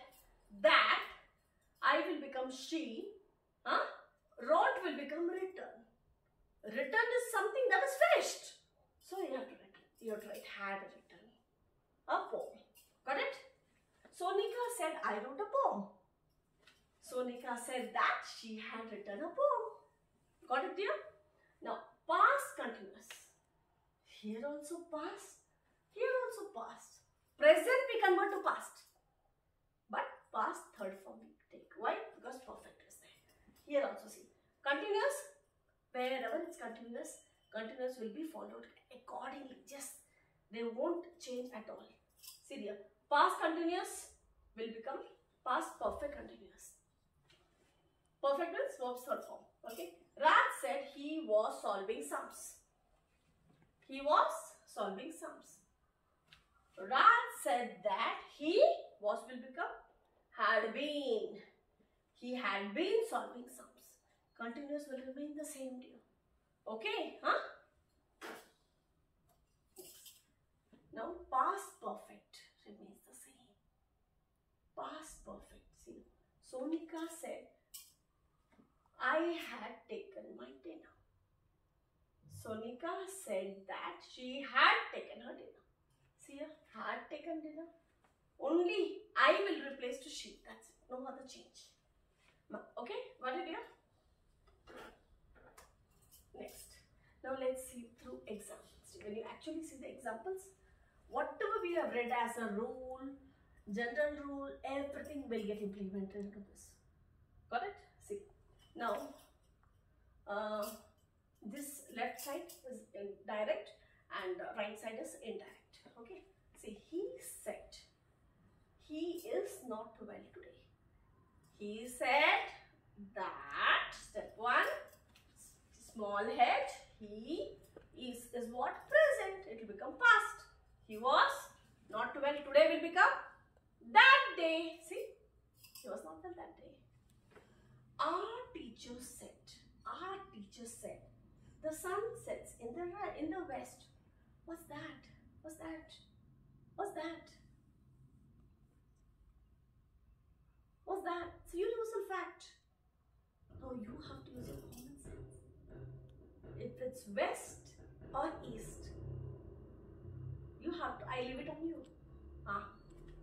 that I will become she. Wrote will become written. Written is something that is finished. So you have to write. You have to write had written a poem. Got it? Sonika said I wrote a poem. Sonika said that she had written a poem. Got it, dear? Now, past continuous. Here also past. Here also past. Present we convert to past. But past third form we take. Why? Because perfect is there. Here also see. Continuous. Wherever it's continuous, continuous will be followed accordingly. Just they won't change at all. See dear. Past continuous will become past perfect continuous. Perfect means verb's third form. Okay. Raj said he was solving sums. He was solving sums. Raj said that he was will become had been. He had been solving sums. Continuous will remain the same dear. Okay? Now past perfect remains the same. Past perfect. See, Sonika said, I had taken my dinner. Sonika said that she had taken her dinner. See here, had taken dinner. Only I will replace to she. That's it. No other change. Okay? Got it here? Next. Now let's see through examples. When you actually see the examples, whatever we have read as a rule, general rule, everything will get implemented into this. Got it? See. Now, this left side is direct and right side is indirect. Okay. See, he said he is not well today. He said that, step 1, small head, he is what? Present. It will become past. He was not well today will become that day. See, he was not well that day. Our teacher said, the sun sets in the west. What's that? What's that? What's that? What's that? It's a universal fact. No, you have to use your common sense. If it's west or east, you have to, I leave it on you.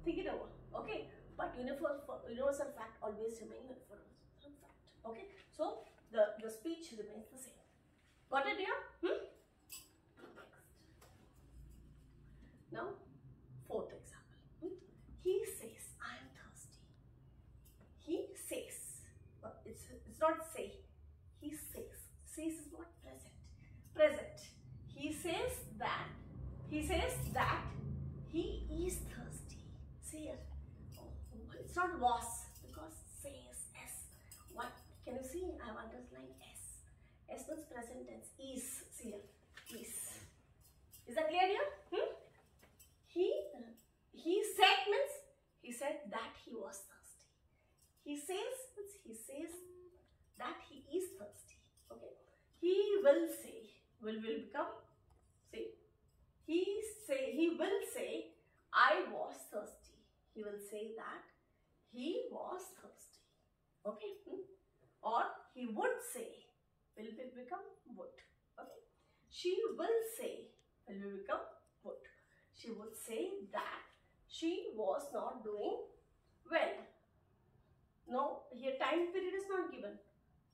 Think it over. Okay? But universal fact always remains universal fact. Okay? So, the speech remains the same. Got it here? Next. Now, fourth example. He says, I am thirsty. He says. It's not say. He says. Says is what? Present. Present. He says that he is thirsty. Say it. Oh, it's not was because says s. What? Can you see? I have underlined s. S means present tense. Is. See here. Is. Is that clear here? He said means he said that he was thirsty. He says means he says that he is thirsty. Okay. He will say. Will become. See. He will say I was thirsty. He will say that he was thirsty. Okay. Or he would say. Will become would. Okay. She will say. Will become would. She would say that she was not doing well. No, here time period is not given.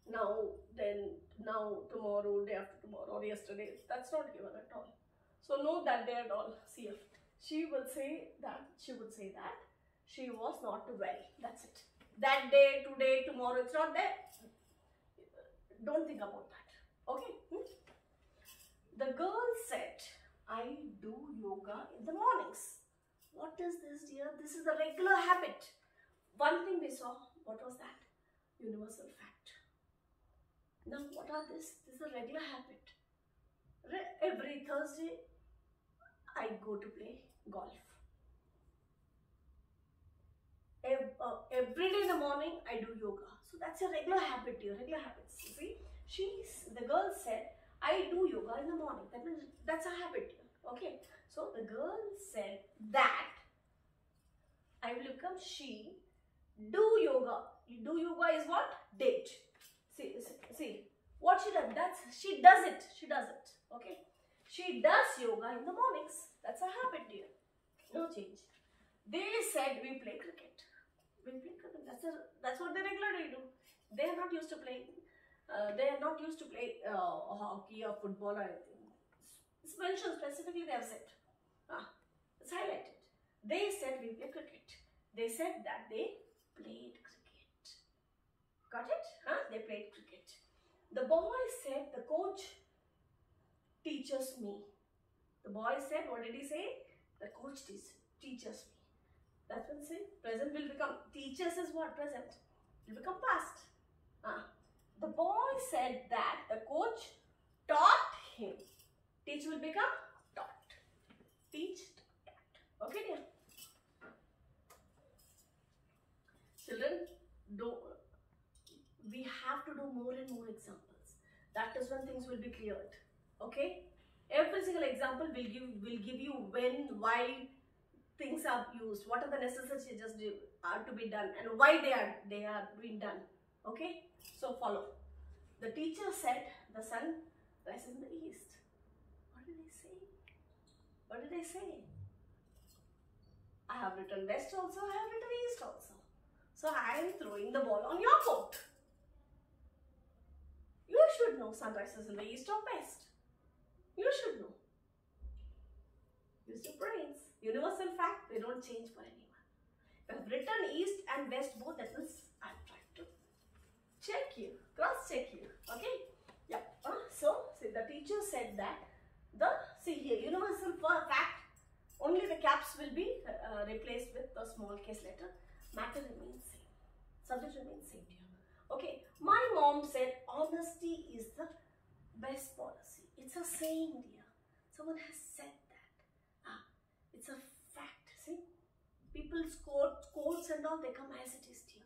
Now, then, now, tomorrow, day after tomorrow, or yesterday. That's not given at all. So, no that day at all. See here. She would say that she was not well. That's it. That day, today, tomorrow, it's not there. Don't think about that. Okay. The girl said, I do yoga in the mornings. What is this, dear? This is a regular habit. One thing we saw. What was that? Universal fact. Now, what are this? This is a regular habit. Every Thursday, I go to play golf. Every day in the morning, I do yoga. So that's a regular habit, dear. Regular habits. You see, the girl said, I do yoga in the morning. That means that's a habit. Okay. So the girl said that I will become she. Do yoga. Do yoga is what? Did. See. What she does? She does it. She does it. Okay. She does yoga in the mornings. That's a habit, dear. No change. They said we play cricket. We play cricket. That's what they regularly do. They are not used to playing. They are not used to play hockey or football or anything. It's mentioned specifically. They have said. It's highlighted. They said we play cricket. They said that they played cricket. Got it? They played cricket. The boy said the coach teaches me. The boy said, what did he say? The coach teaches me. That's when say present will become, teaches is what? Present. It will become past. The boy said that the coach taught him. Teach will become taught. Teach, taught. Okay, dear. Children, we have to do more and more examples. That is when things will be cleared. Okay? Every single example will give you when, why things are used, what are the necessary changes are to be done, and why they are being done. Okay? So follow. The teacher said the sun rises in the east. What did I say? What did I say? I have written west also, I have written east also. So I am throwing the ball on your court. You should know sun rises in the east or west. You should know. Use your brains. Universal fact, they don't change for anyone. If I've written east and west both, that means I'm trying to check you, cross-check you. Okay? Yeah. So, see, the teacher said that see here, universal fact, only the caps will be replaced with the small case letter. Matter remains same. Subject remains same here. Okay. My mom said honesty is the best policy. It's a saying, dear. Someone has said that. It's a fact. See? People's quotes and all, they come as it is, dear.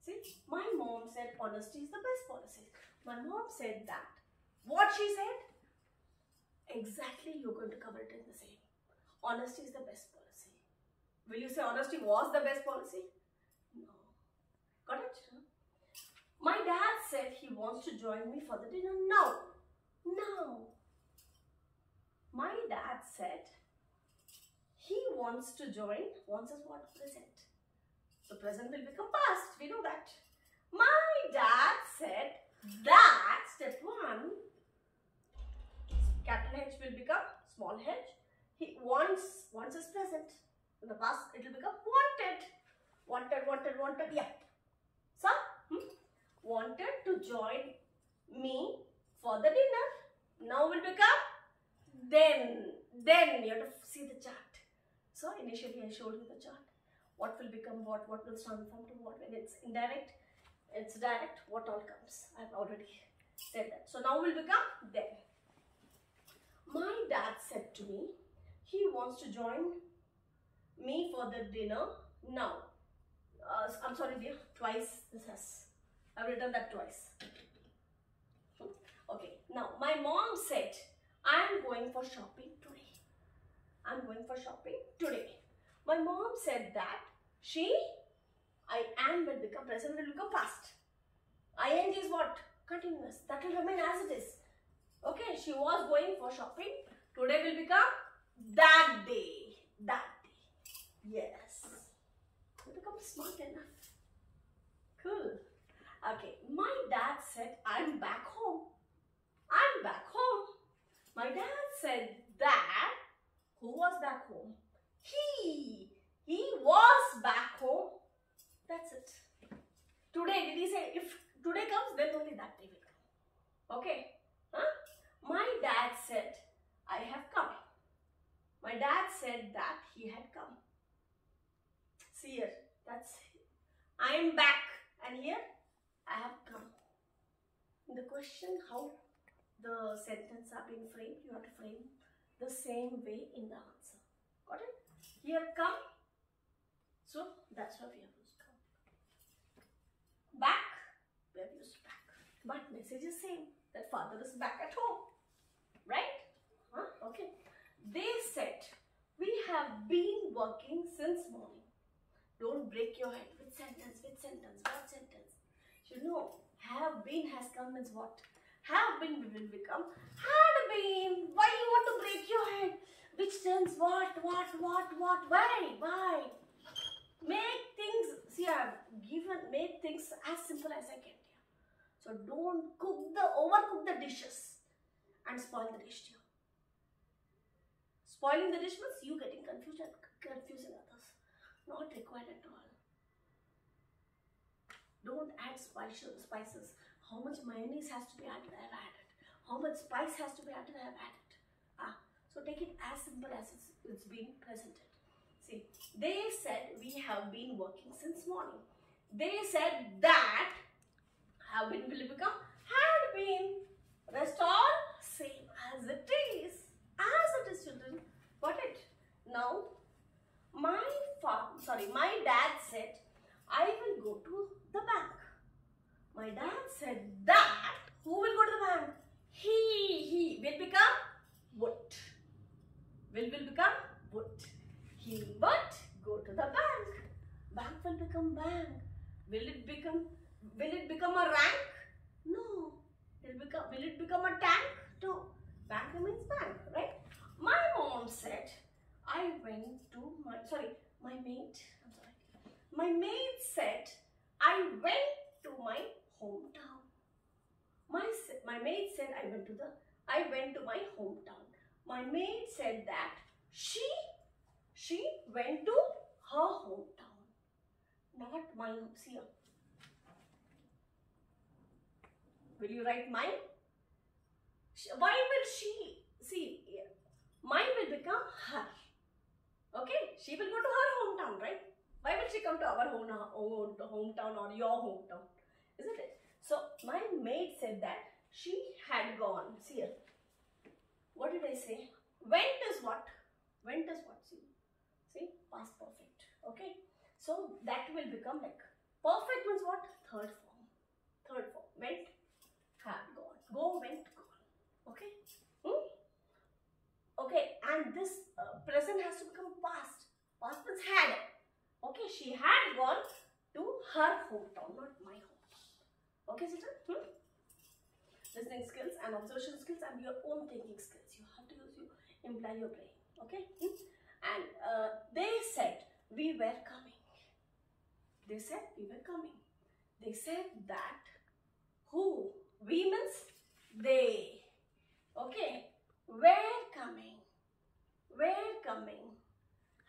See? My mom said honesty is the best policy. My mom said that. What she said? Exactly, you're going to cover it in the same. Honesty is the best policy. Will you say honesty was the best policy? No. Got it? My dad said he wants to join me for the dinner now. Now. My dad said he wants to join. Wants is what? Present. So present will become past. We know that. My dad said that, step 1, capital H will become small h. He wants is present. In the past, it will become wanted. Wanted, yeah. So, wanted to join me for the dinner. Now will become then. Then you have to see the chart. So, initially I showed you the chart. What will become what will transform to what. When it's indirect, it's direct, what all comes. I've already said that. So, now will become then. My dad said to me, he wants to join me for the dinner now. I'm sorry dear, twice this has. I've written that twice. Okay, now my mom said, I'm going for shopping today. I'm going for shopping today. My mom said that I am will become present, will become past. ing is what? Continuous. That will remain as it is. Okay, she was going for shopping. Today will become that day. That day. Yes. You become smart enough. Cool. Okay, my dad said, I'm back home. I'm back home. My dad said that. Who was back home? He was back home. That's it. Today, did he say, if today comes, then only that day will come. Okay. My dad said, I have come. My dad said that he had come. See here, that's, I am back. And here, I have come. In the question, how the sentence are being framed, you have to frame the same way in the answer. Got it? Here, come. So, that's why we have used come. Back, we have used back. but message is same, that father is back at home, right? Okay. They said, we have been working since morning. Don't break your head. Which sentence? Which sentence? What sentence? You know, have been has come means what? Have been will become had been. Why you want to break your head? Which tense? What? Why? Make things, see, I've made things as simple as I can here. So don't overcook the dishes and spoil the dish here. Spoiling the dish means you getting confused and confusing others. Not required at all. Don't add spices. How much mayonnaise has to be added, I have added. How much spice has to be added, I have added. So take it as simple as it's being presented. See, they said we have been working since morning. They said that have been will become had been. Rest all same as it is. As it is, children. Got it? Now, my dad said I will go to the bank. My dad said that who will go to the bank? He will become would. Will become would. He would go to the bank. Bank will become bank. Will it become a rank? No. Will it become a tank? No. Bank remains bank, right? My mom said, my maid said, I went to my hometown. My maid said, I went to my hometown. My maid said that she went to her hometown. Not mine. See here. Will you write mine? Why will she? See, mine will become her. Okay, she will go to her hometown, right? Why will she come to our hometown or your hometown? Isn't it? So, my maid said that she had gone. See here. What did I say? Went is what? Went is what? See, past perfect. Okay. So, that will become like, perfect means what? Third form. Went, had, gone. Go, went, gone. Okay. Okay, and this present has to become past. Past means had. Okay, she had gone to her hometown, not my hometown. Okay, children? Listening skills and observation skills and your own thinking skills. You have to imply your brain. Okay? And they said we were coming. They said we were coming. They said that who? We means they. Okay? Were coming.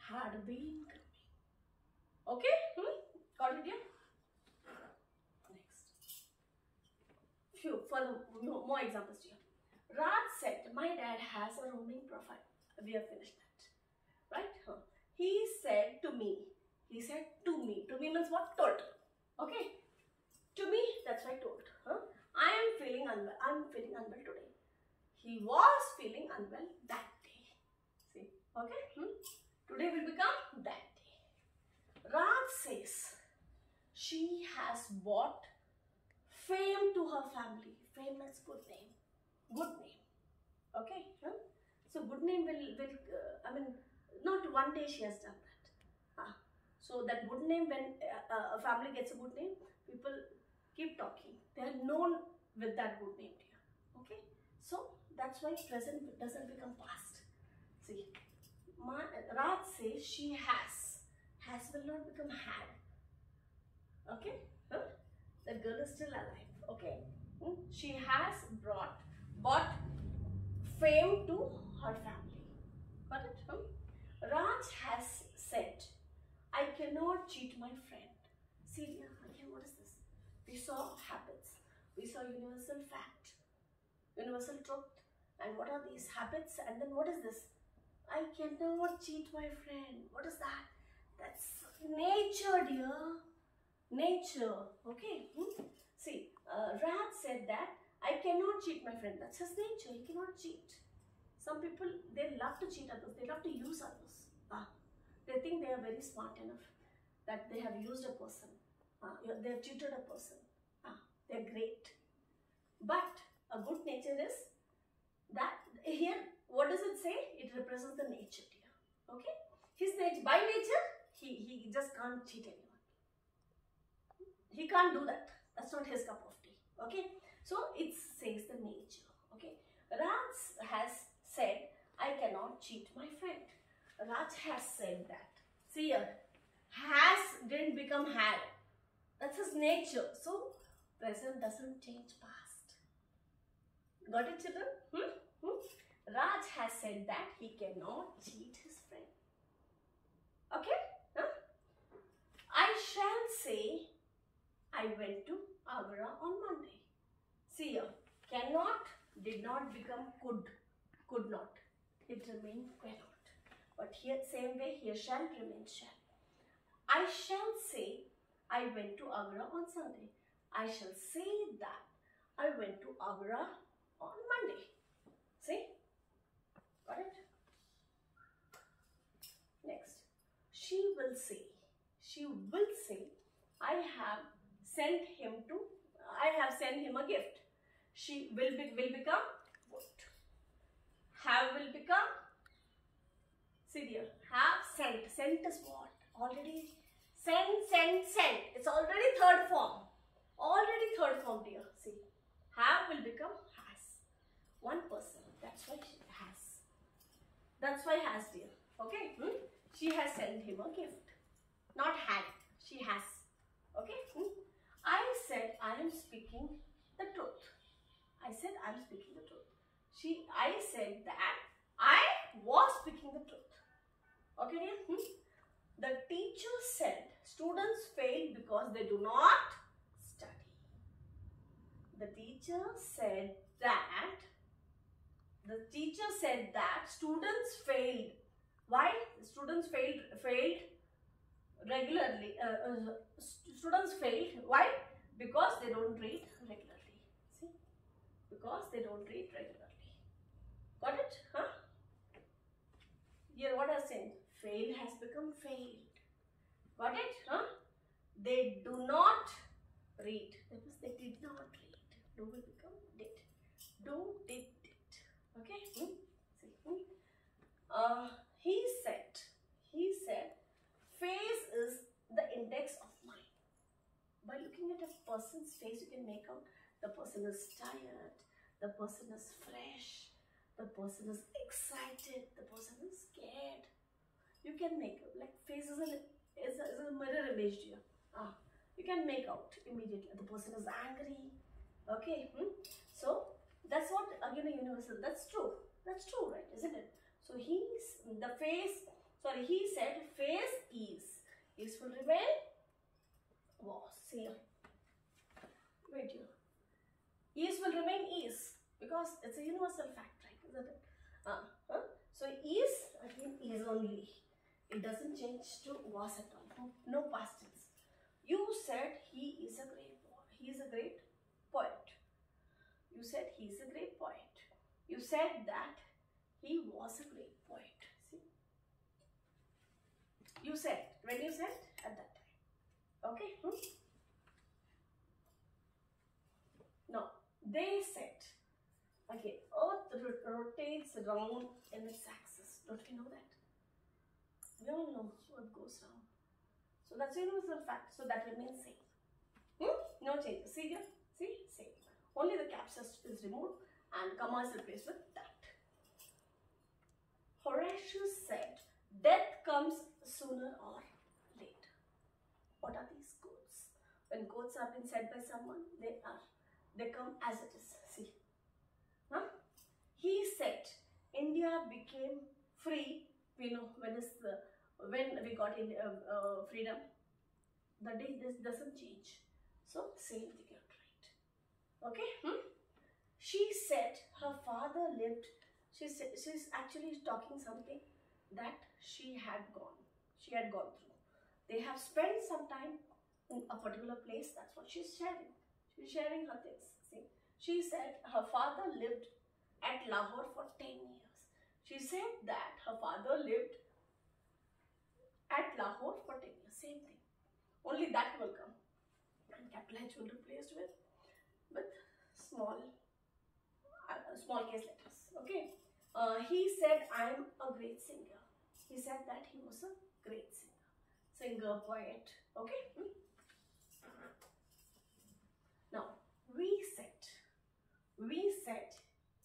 Had been coming. Okay? Got it here? Next. Few further more examples here. Raj said, my dad has a roaming profile. We have finished that. Right? He said to me. He said to me. To me means what? Told. Okay? To me, that's why told. I am feeling unwell. I'm feeling unwell today. He was feeling unwell that day. See? Okay? Today will become that day. Raj says she has brought fame to her family. Fame is good name. Good name. Okay? So good name will not one day she has done that. So that good name, when a family gets a good name, people keep talking. They are known with that good name here. Okay? So that's why present doesn't become past. See, Raj says she has. Has will not become had. Okay? The girl is still alive. Okay? She has brought fame to her family. Got it? Raj has said, I cannot cheat my friend. See, again, what is this? We saw habits. We saw universal fact, universal truth. And what are these habits? And then what is this? I cannot cheat my friend. What is that? That's nature, dear. Nature. Okay? See, Raj said that I cannot cheat my friend. That's his nature. He cannot cheat. Some people, they love to cheat others. They love to use others. They think they are very smart enough that they have used a person. They have cheated a person. They are great. question is that here, what does it say? It represents the nature here. Okay? His nature, by nature, he just can't cheat anyone. He can't do that. That's not his cup of tea. Okay? So it says the nature. Okay? Raj has said, I cannot cheat my friend. Raj has said that. See here, has didn't become had. That's his nature. So present doesn't change past. Got it, children? Raj has said that he cannot cheat his friend. Okay? Huh? I shall say I went to Agra on Monday. See here, cannot did not become could not. It remained cannot. But here, same way, here shall remain shall. I shall say I went to Agra on Sunday. I shall say that I went to Agra on Monday. See? Got it? Next. She will say. She will say, I have sent him a gift. She will become what? Have will become, see here, have sent. Sent is what? Already sent. It's already third form. Already third form, dear. See, have will become has. One person. That's why she has. That's why has, dear. Okay? She has sent him a gift. Not had. She has. Okay? I said I am speaking the truth. I said I am speaking the truth. I said that I was speaking the truth. Okay, dear? The teacher said students fail because they do not study. The teacher said that students failed. Why? Students failed regularly. Students failed. Why? Because they don't read regularly. See? Because they don't read regularly. Got it? Huh? Here what I said? Fail has become failed. Got it? Huh? They do not read. Because they did not read. Do will become did. Do, did. Okay? See? He said, face is the index of mind. By looking at a person's face, you can make out the person is tired, the person is fresh, the person is excited, the person is scared. You can make out, like face is a mirror image here. You can make out immediately the person is angry. Okay? So that's what, again, a universal. That's true. That's true, right? Isn't it? So he said face is will remain was. See here. Wait here. Is will remain is because it's a universal fact, right? Isn't it? So is again is only. It doesn't change to was at all. No past tense. You said he is a great boy. He is a great poet. You said he is a great poet. You said that he was a great poet. See? You said, when you said, at that time. Okay? Now, they said, okay, Earth rotates around in its axis. Don't we know that? We all know Earth goes round. So that's a universal fact. So that remains same. No changes. See here? See? Same. Only the caps is removed and comma is replaced with that. Horatius said, death comes sooner or later. What are these quotes? When quotes have been said by someone, they come as it is. See? He said, India became free. We know when we got in freedom. The day this doesn't change. So same thing, right? Okay? She said her father lived. She's actually talking something that she had gone through. They have spent some time in a particular place. That's what she's sharing. She's sharing her things. See, she said her father lived at Lahore for 10 years. She said that her father lived at Lahore for 10 years. Same thing. Only that will come. And capital H will be replaced with small small case letters. Okay. He said, I am a great singer. He said that he was a great singer. Singer, poet. Okay. Now, we said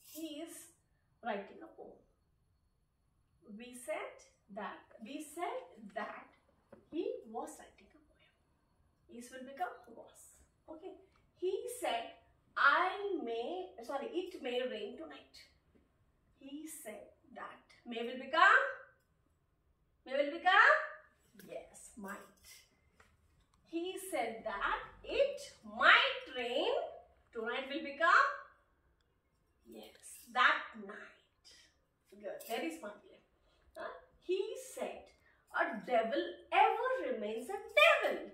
he is writing a poem. We said that he was writing a poem. Is will become was. Okay. He said, it may rain tonight. He said that may will become yes, might. He said that it might rain tonight will become yes, that night. Good, very smart. He said a devil ever remains a devil.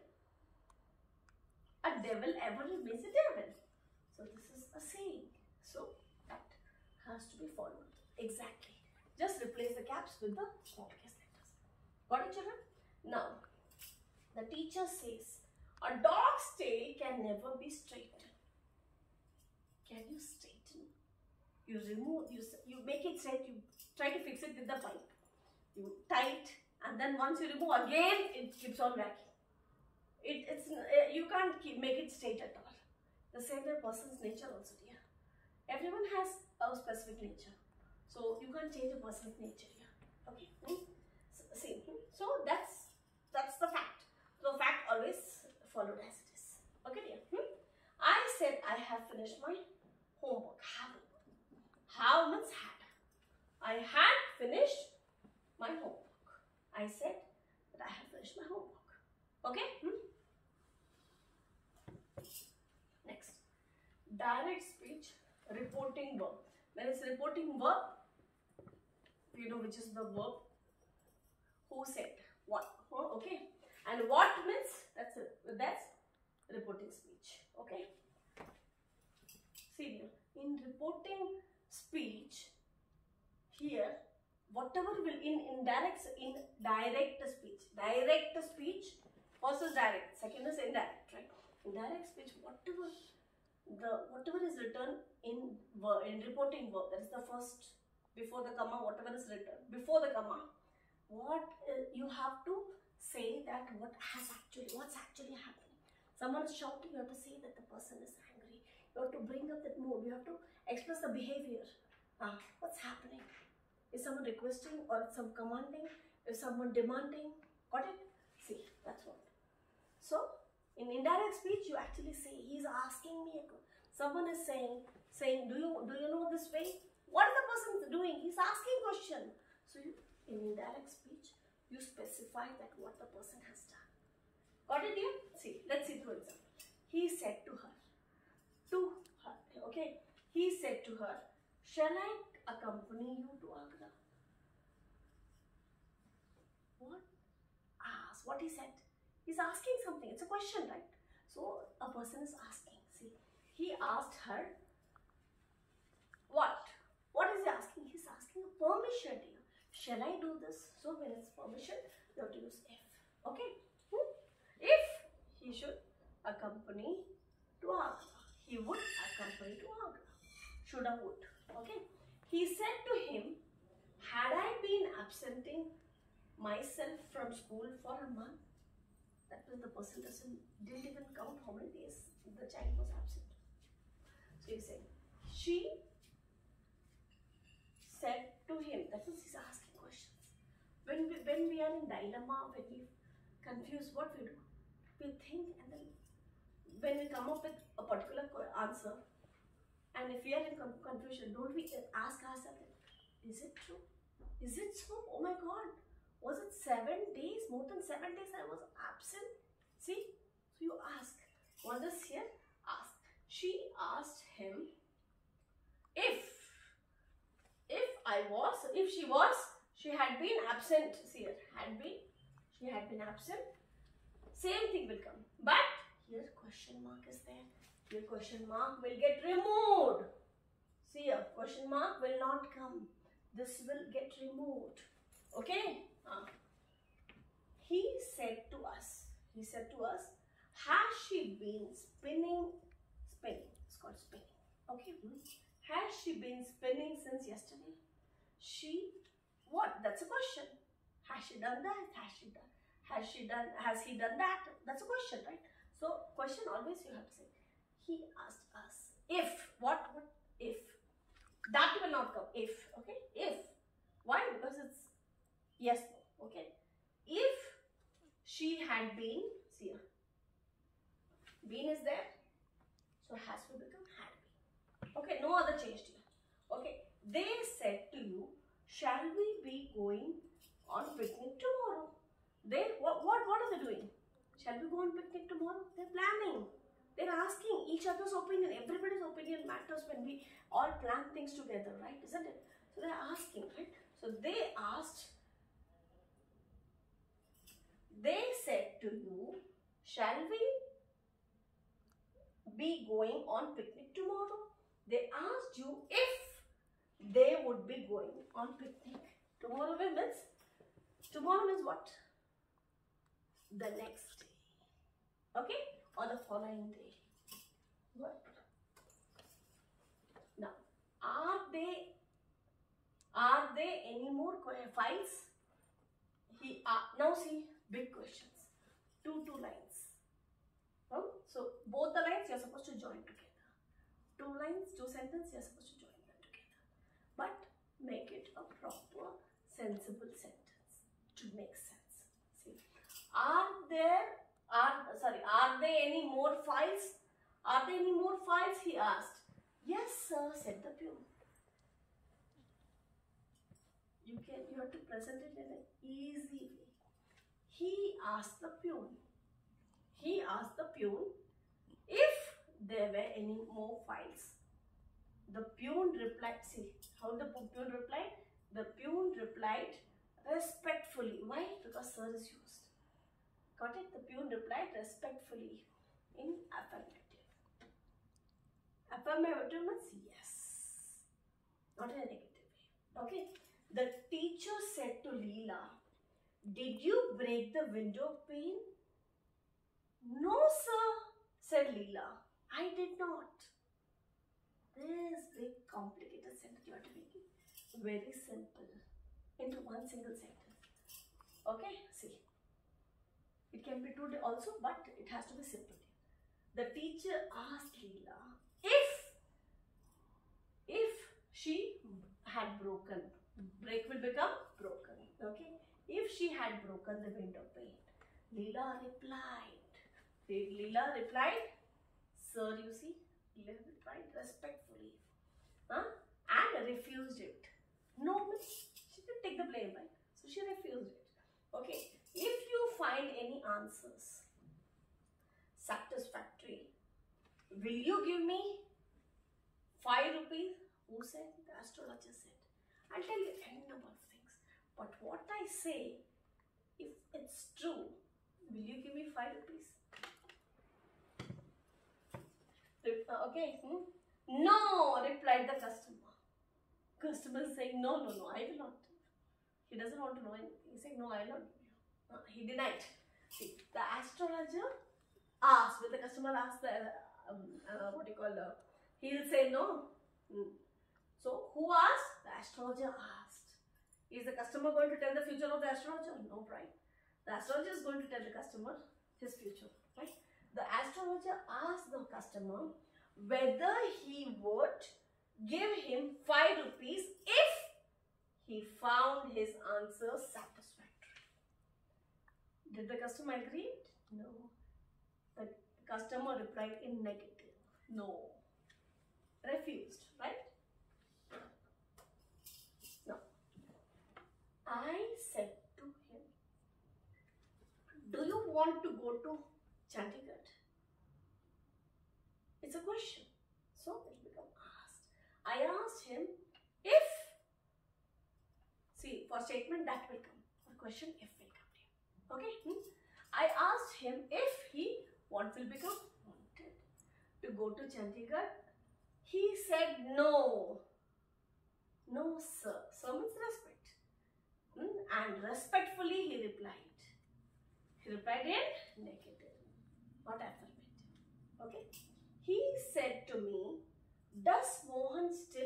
A devil ever remains a devil. So this is a saying. So that has to be followed. Exactly. Just replace the caps with the small case letters. Got it, children? Now, the teacher says, a dog's tail can never be straightened. Can you straighten? You remove, you make it straight, you try to fix it with the pipe. You tie it, and then once you remove again, it keeps on wagging. You can't make it straight at all. The same way person's nature also, dear. Everyone has a specific nature. So you can't change a person's nature here. Okay. So that's the fact. The fact always followed as it is. Okay, dear. I said I have finished my homework. How means had. I had finished my homework. I said that I have finished my homework. Okay. Next, direct speech, reporting verb. When it's reporting verb, you know which is the verb. Who said what? Okay. And what means that's reporting speech. Okay. See, in reporting speech, here whatever will in direct speech. Direct speech. First is direct. Second is indirect. Right. Indirect speech. Whatever is written in reporting verb. That is the first. Before the comma, whatever is written before the comma, you have to say that what's actually happening. Someone is shouting, you have to say that the person is angry. You have to bring up that mood. You have to express the behavior. What's happening? Is someone requesting or some commanding? Is someone demanding? Got it? See, that's what. So, in indirect speech, you actually say, he's asking me. Someone is saying, do you know this way? What is the person doing? He's asking question. So, in indirect speech, you specify that what the person has done. Got it here? See, let's see through example. He said to her. Okay. He said to her, shall I accompany you to Agra? What? Ask. What he said. He's asking something. It's a question, right? So, a person is asking. See, he asked her, what? What is he asking? He's asking a permission here. Shall I do this? So when it's permission, you have to use if. Okay? If he should accompany to Agra. He would accompany to Agra. Should or would. Okay? He said to him, had I been absenting myself from school for a month? That means the person didn't even count how many days the child was absent. So he's saying, she said to him, that means he's asking questions. When we are in dilemma, when we confuse, what we do? We think, and then when we come up with a particular answer, and if we are in confusion, don't we ask ourselves, is it true? Is it so? Oh my God, was it 7 days? More than 7 days I was absent? See? So you ask. What is here? Ask. She asked him she had been absent. See here, she had been absent. Same thing will come. But here question mark is there. Here question mark will get removed. See here, question mark will not come. This will get removed. Okay? He said to us, has she been spinning? Spinning. It's called spinning. Okay? Has she been spinning since yesterday? She, what? That's a question. Has she done that? Has he done that? That's a question, right? So, question always you have to say. He asked us. If, what if? That will not come. If, okay? If. Why? Because it's yes, no, okay? If she had been, see here. Been is there. So, has to become had been. Okay, no other change here. Okay, they said to you, shall we be going on picnic tomorrow? What are they doing? Shall we go on picnic tomorrow? They're planning. They're asking each other's opinion. Everybody's opinion matters when we all plan things together, right? Isn't it? So they're asking, right? So they asked, they said to you, shall we be going on picnic tomorrow? They asked you if they would be going on picnic. Tomorrow means what? The next day. Okay? Or the following day. What? Now, are there any more files? Now see, big questions. Two lines. So, both the lines you are supposed to join together. 2 lines, 2 sentences, you are supposed to join them together. But make it a proper, sensible sentence to make sense. See, are there any more files? Are there any more files? He asked. Yes, sir, said the peon. You have to present it in an easy way. He asked the peon. If there were any more files. The peon replied, see how the peon replied? The peon replied respectfully. Why? Because sir is used. Got it? The peon replied respectfully in affirmative. Affirmative means yes. Not in a negative way. Okay? The teacher said to Leela, did you break the window pane? No, sir, said Leela. I did not. This big complicated sentence you have to make it very simple into one single sentence. Okay, see. It can be true also, but it has to be simple. The teacher asked Leela if she had broken. Break will become broken. Okay. If she had broken the window pane. Leela replied. Sir, you see, Leela replied respectfully. And refused it. No, she didn't take the blame, right? So she refused it. Okay. If you find any answers satisfactory, will you give me 5 rupees? Who said? The astrologer said. I'll tell you any number of things. But what I say, if it's true, will you give me 5 rupees? Okay. No, replied the customer. Customer is saying, no, I will not. He doesn't want to know anything. He's saying, no, I will not give you. He denied. See, the astrologer asked, when the customer asks he'll say no. So, who asked? The astrologer asked. Is the customer going to tell the future of the astrologer? No, right? The astrologer is going to tell the customer his future, right? The astrologer asked the customer whether he would give him 5 rupees if he found his answer satisfactory. Did the customer agree? No. The customer replied in negative. No. Refused, right? Now, I said to him, do you want to go to Chandigarh? It's a question. So, it becomes asked. I asked him if, see, for statement that will come. For question, if will come here. Okay? I asked him if he, what will become? Wanted to go to Chandigarh. He said no. No, sir. Sir means respect. And respectfully he replied. He replied in negative, not affirmative. Okay. He said to me, does Mohan still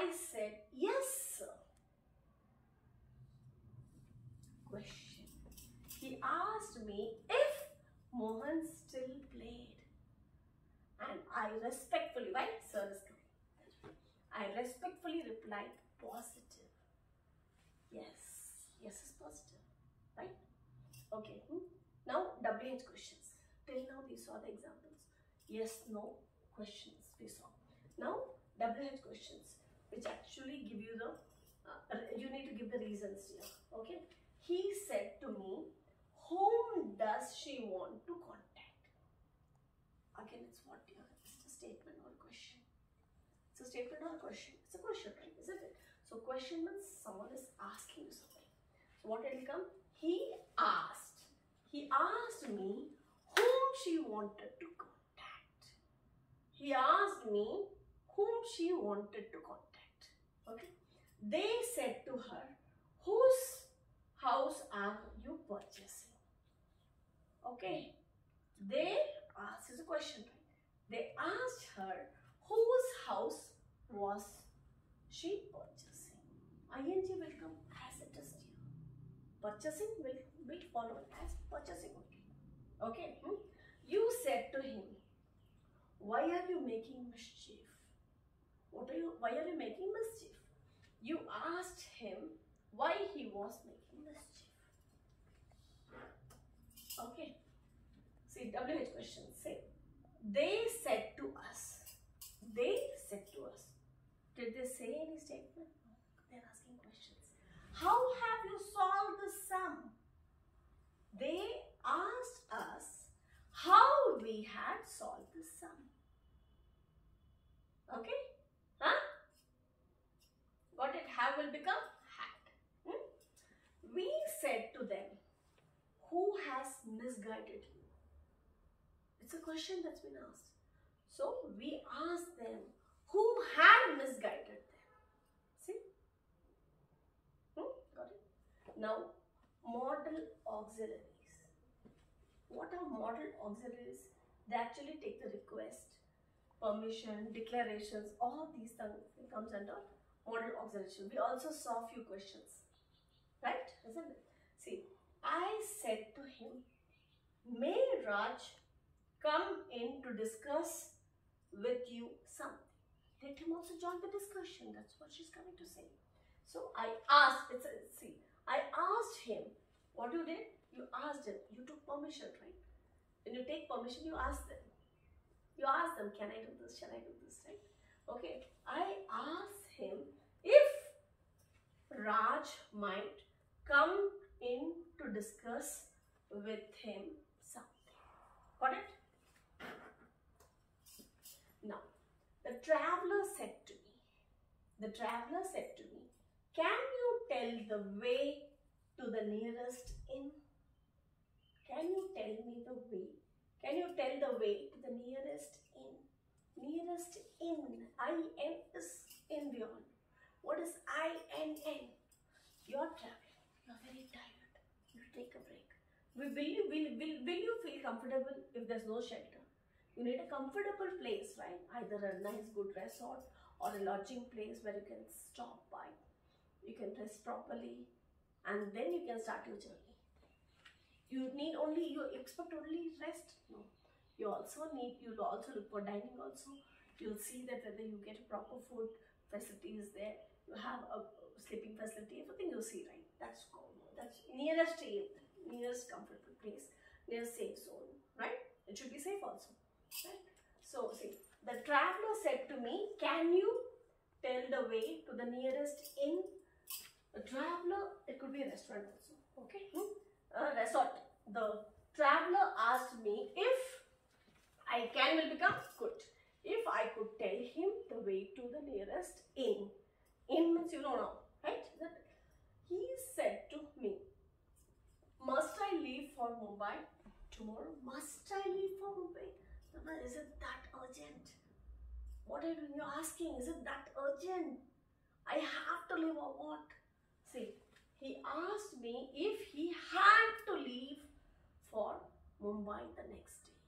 I said, yes, sir. Question. He asked me if Mohan still played. And I respectfully, why? Sir is coming. I respectfully replied, positive. Yes. Yes is positive. Right? Okay. Now, WH questions. Till now, we saw the examples. Yes, no questions we saw. Now, WH questions, which actually give you the, you need to give the reasons here. Okay. He said to me, whom does she want to contact? Again, it's what here? It's a statement or a question. It's a statement or a question. It's a question, right? Isn't it? So, question means someone is asking you something. So, what will come? He asked. He asked me whom she wanted to contact. He asked me whom she wanted to contact. Okay. They said to her, whose house are you purchasing? Okay. They asked, is a question, right? They asked her whose house was she purchasing. ING will come as it is here. Purchasing will follow as purchasing only. Okay. You said to him, why are you making mischief? Why are you making mischief? You asked him why he was making mischief. Okay. See, WH question. Say, they said to us. They said to us. Did they say any statement? No. They're asking questions. How have you solved the sum? They asked us how we had solved the sum. Okay? Huh? Got it? Have will become had. We said to them, who has misguided you? It's a question that's been asked. So, we asked them, who had misguided them? See? Got it? Now, model auxiliaries. What are model auxiliaries? They actually take the request, permission, declarations, all these things comes under model auxiliary. We also saw a few questions. Right? Isn't it? See, I said to him, may Raj come in to discuss with you something. Let him also join the discussion. That's what she's coming to say. So I asked, I asked him, what you did? You asked him, you took permission, right? When you take permission, you ask them. You ask them, can I do this? Shall I do this? Right? Okay. I asked him if Raj might come in to discuss with him something. Got it? Now, the traveler said to me, can you tell the way to the nearest inn? Can you tell me the way? Can you tell the way to the nearest inn? Nearest inn. I-N is in beyond. What is I-N-N? You're traveling. You're very tired. You take a break. Will you feel comfortable if there's no shelter? You need a comfortable place, right? Either a nice good resort or a lodging place where you can stop by. You can rest properly and then you can start your journey. You expect only rest? No. You'll also look for dining also. You'll see that whether you get a proper food facility is there. You have a sleeping facility, everything you'll see, right? That's nearest comfortable place, nearest safe zone, right? It should be safe also, right? So, see, the traveler said to me, can you tell the way to the nearest inn? The traveler, it could be a restaurant also, okay? Resort. The traveler asked me if I can will become could. If I could tell him the way to the nearest inn. Inn means you know now, right? He said to me, must I leave for Mumbai tomorrow? Must I leave for Mumbai? Is it that urgent? What are you doing? You're asking, is it that urgent? I have to leave or what? See, he asked me if he had to leave for Mumbai the next day.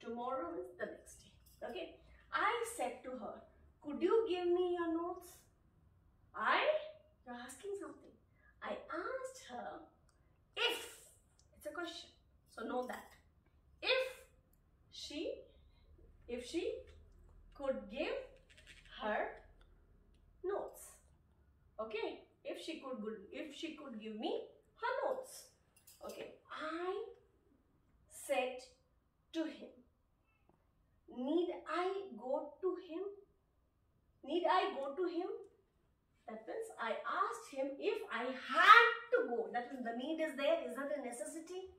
Tomorrow is the next day. Okay. I said to her, could could you give me your notes? You're asking something. I asked her if, it's a question, so know that. If she could give her notes. Okay, if she could give me her notes. Okay, I said to him. Need I go to him? Need I go to him? That means I asked him if I had to go. That means the need is there, is not a necessity.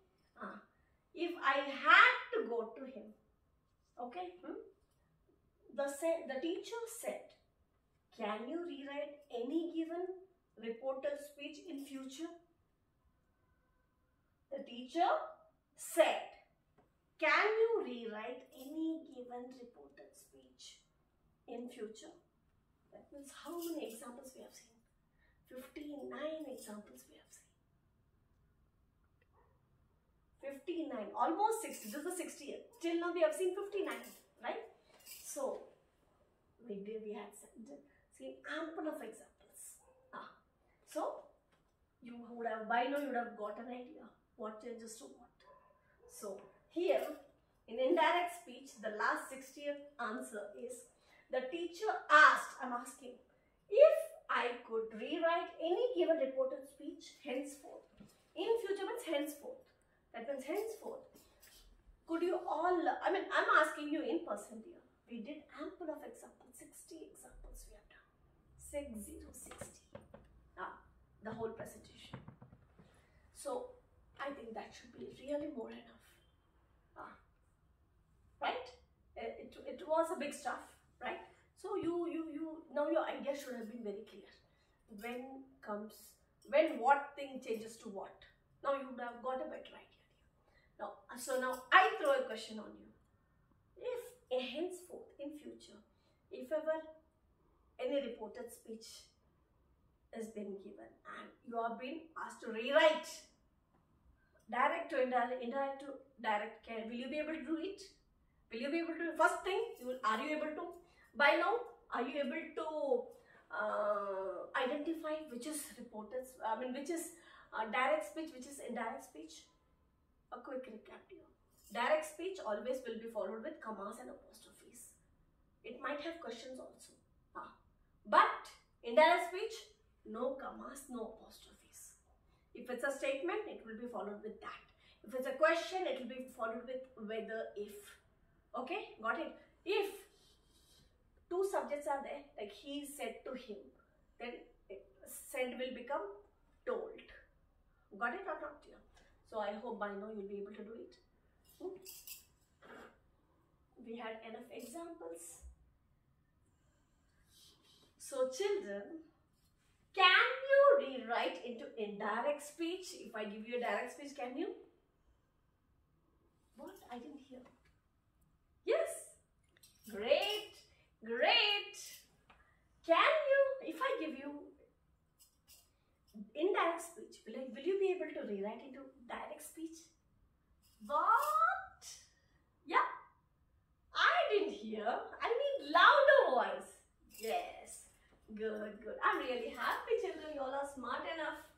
If I had to go to him. Okay. The teacher said, can you rewrite any given reported speech in future? The teacher said, can you rewrite any given reported speech in future? That means how many examples we have seen? 59 examples we have seen. 59, almost 60. This is the 60th. Till now we have seen 59, right? So, we had seen ample of examples. So, by now you would have got an idea what changes to what. So, here in indirect speech, the last 60th answer is, the teacher asked, I'm asking, if I could rewrite any given reported speech henceforth. In future means henceforth. That means henceforth. Could you all, I'm asking you in person here. We did ample of examples, 60 examples we have done. 60. The whole presentation. So, I think that should be really more enough. Right? It was a big stuff, right? So now your idea should have been very clear. When what thing changes to what. Now you would have got a better idea. Now I throw a question on you. If henceforth in future, if ever any reported speech is being given and you are being asked to rewrite direct to indirect to direct, will you be able to do it? Will you be able to? First thing, are you able to? By now, are you able to identify which is reported? Which is direct speech, which is indirect speech? A quick recap here. Direct speech always will be followed with commas and apostrophes. It might have questions also. But indirect speech, no commas, no apostrophes. If it's a statement, it will be followed with that. If it's a question, it will be followed with whether, if. Okay, got it? If two subjects are there, like he said to him, then said will become told. Got it or not? Yeah. So I hope by now you'll be able to do it. We had enough examples. So children, can you rewrite into indirect speech? If I give you a direct speech, can you? What? I didn't hear. Yes. Great. Great. Can you, if I give you indirect speech, will you be able to rewrite into direct speech? What? Yeah. I didn't hear. I need louder voice. Yes. Good, good. I'm really happy, children. You all are smart enough.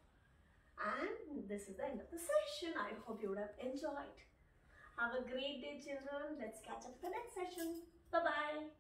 And this is the end of the session. I hope you would have enjoyed. Have a great day, children. Let's catch up the next session. Bye-bye.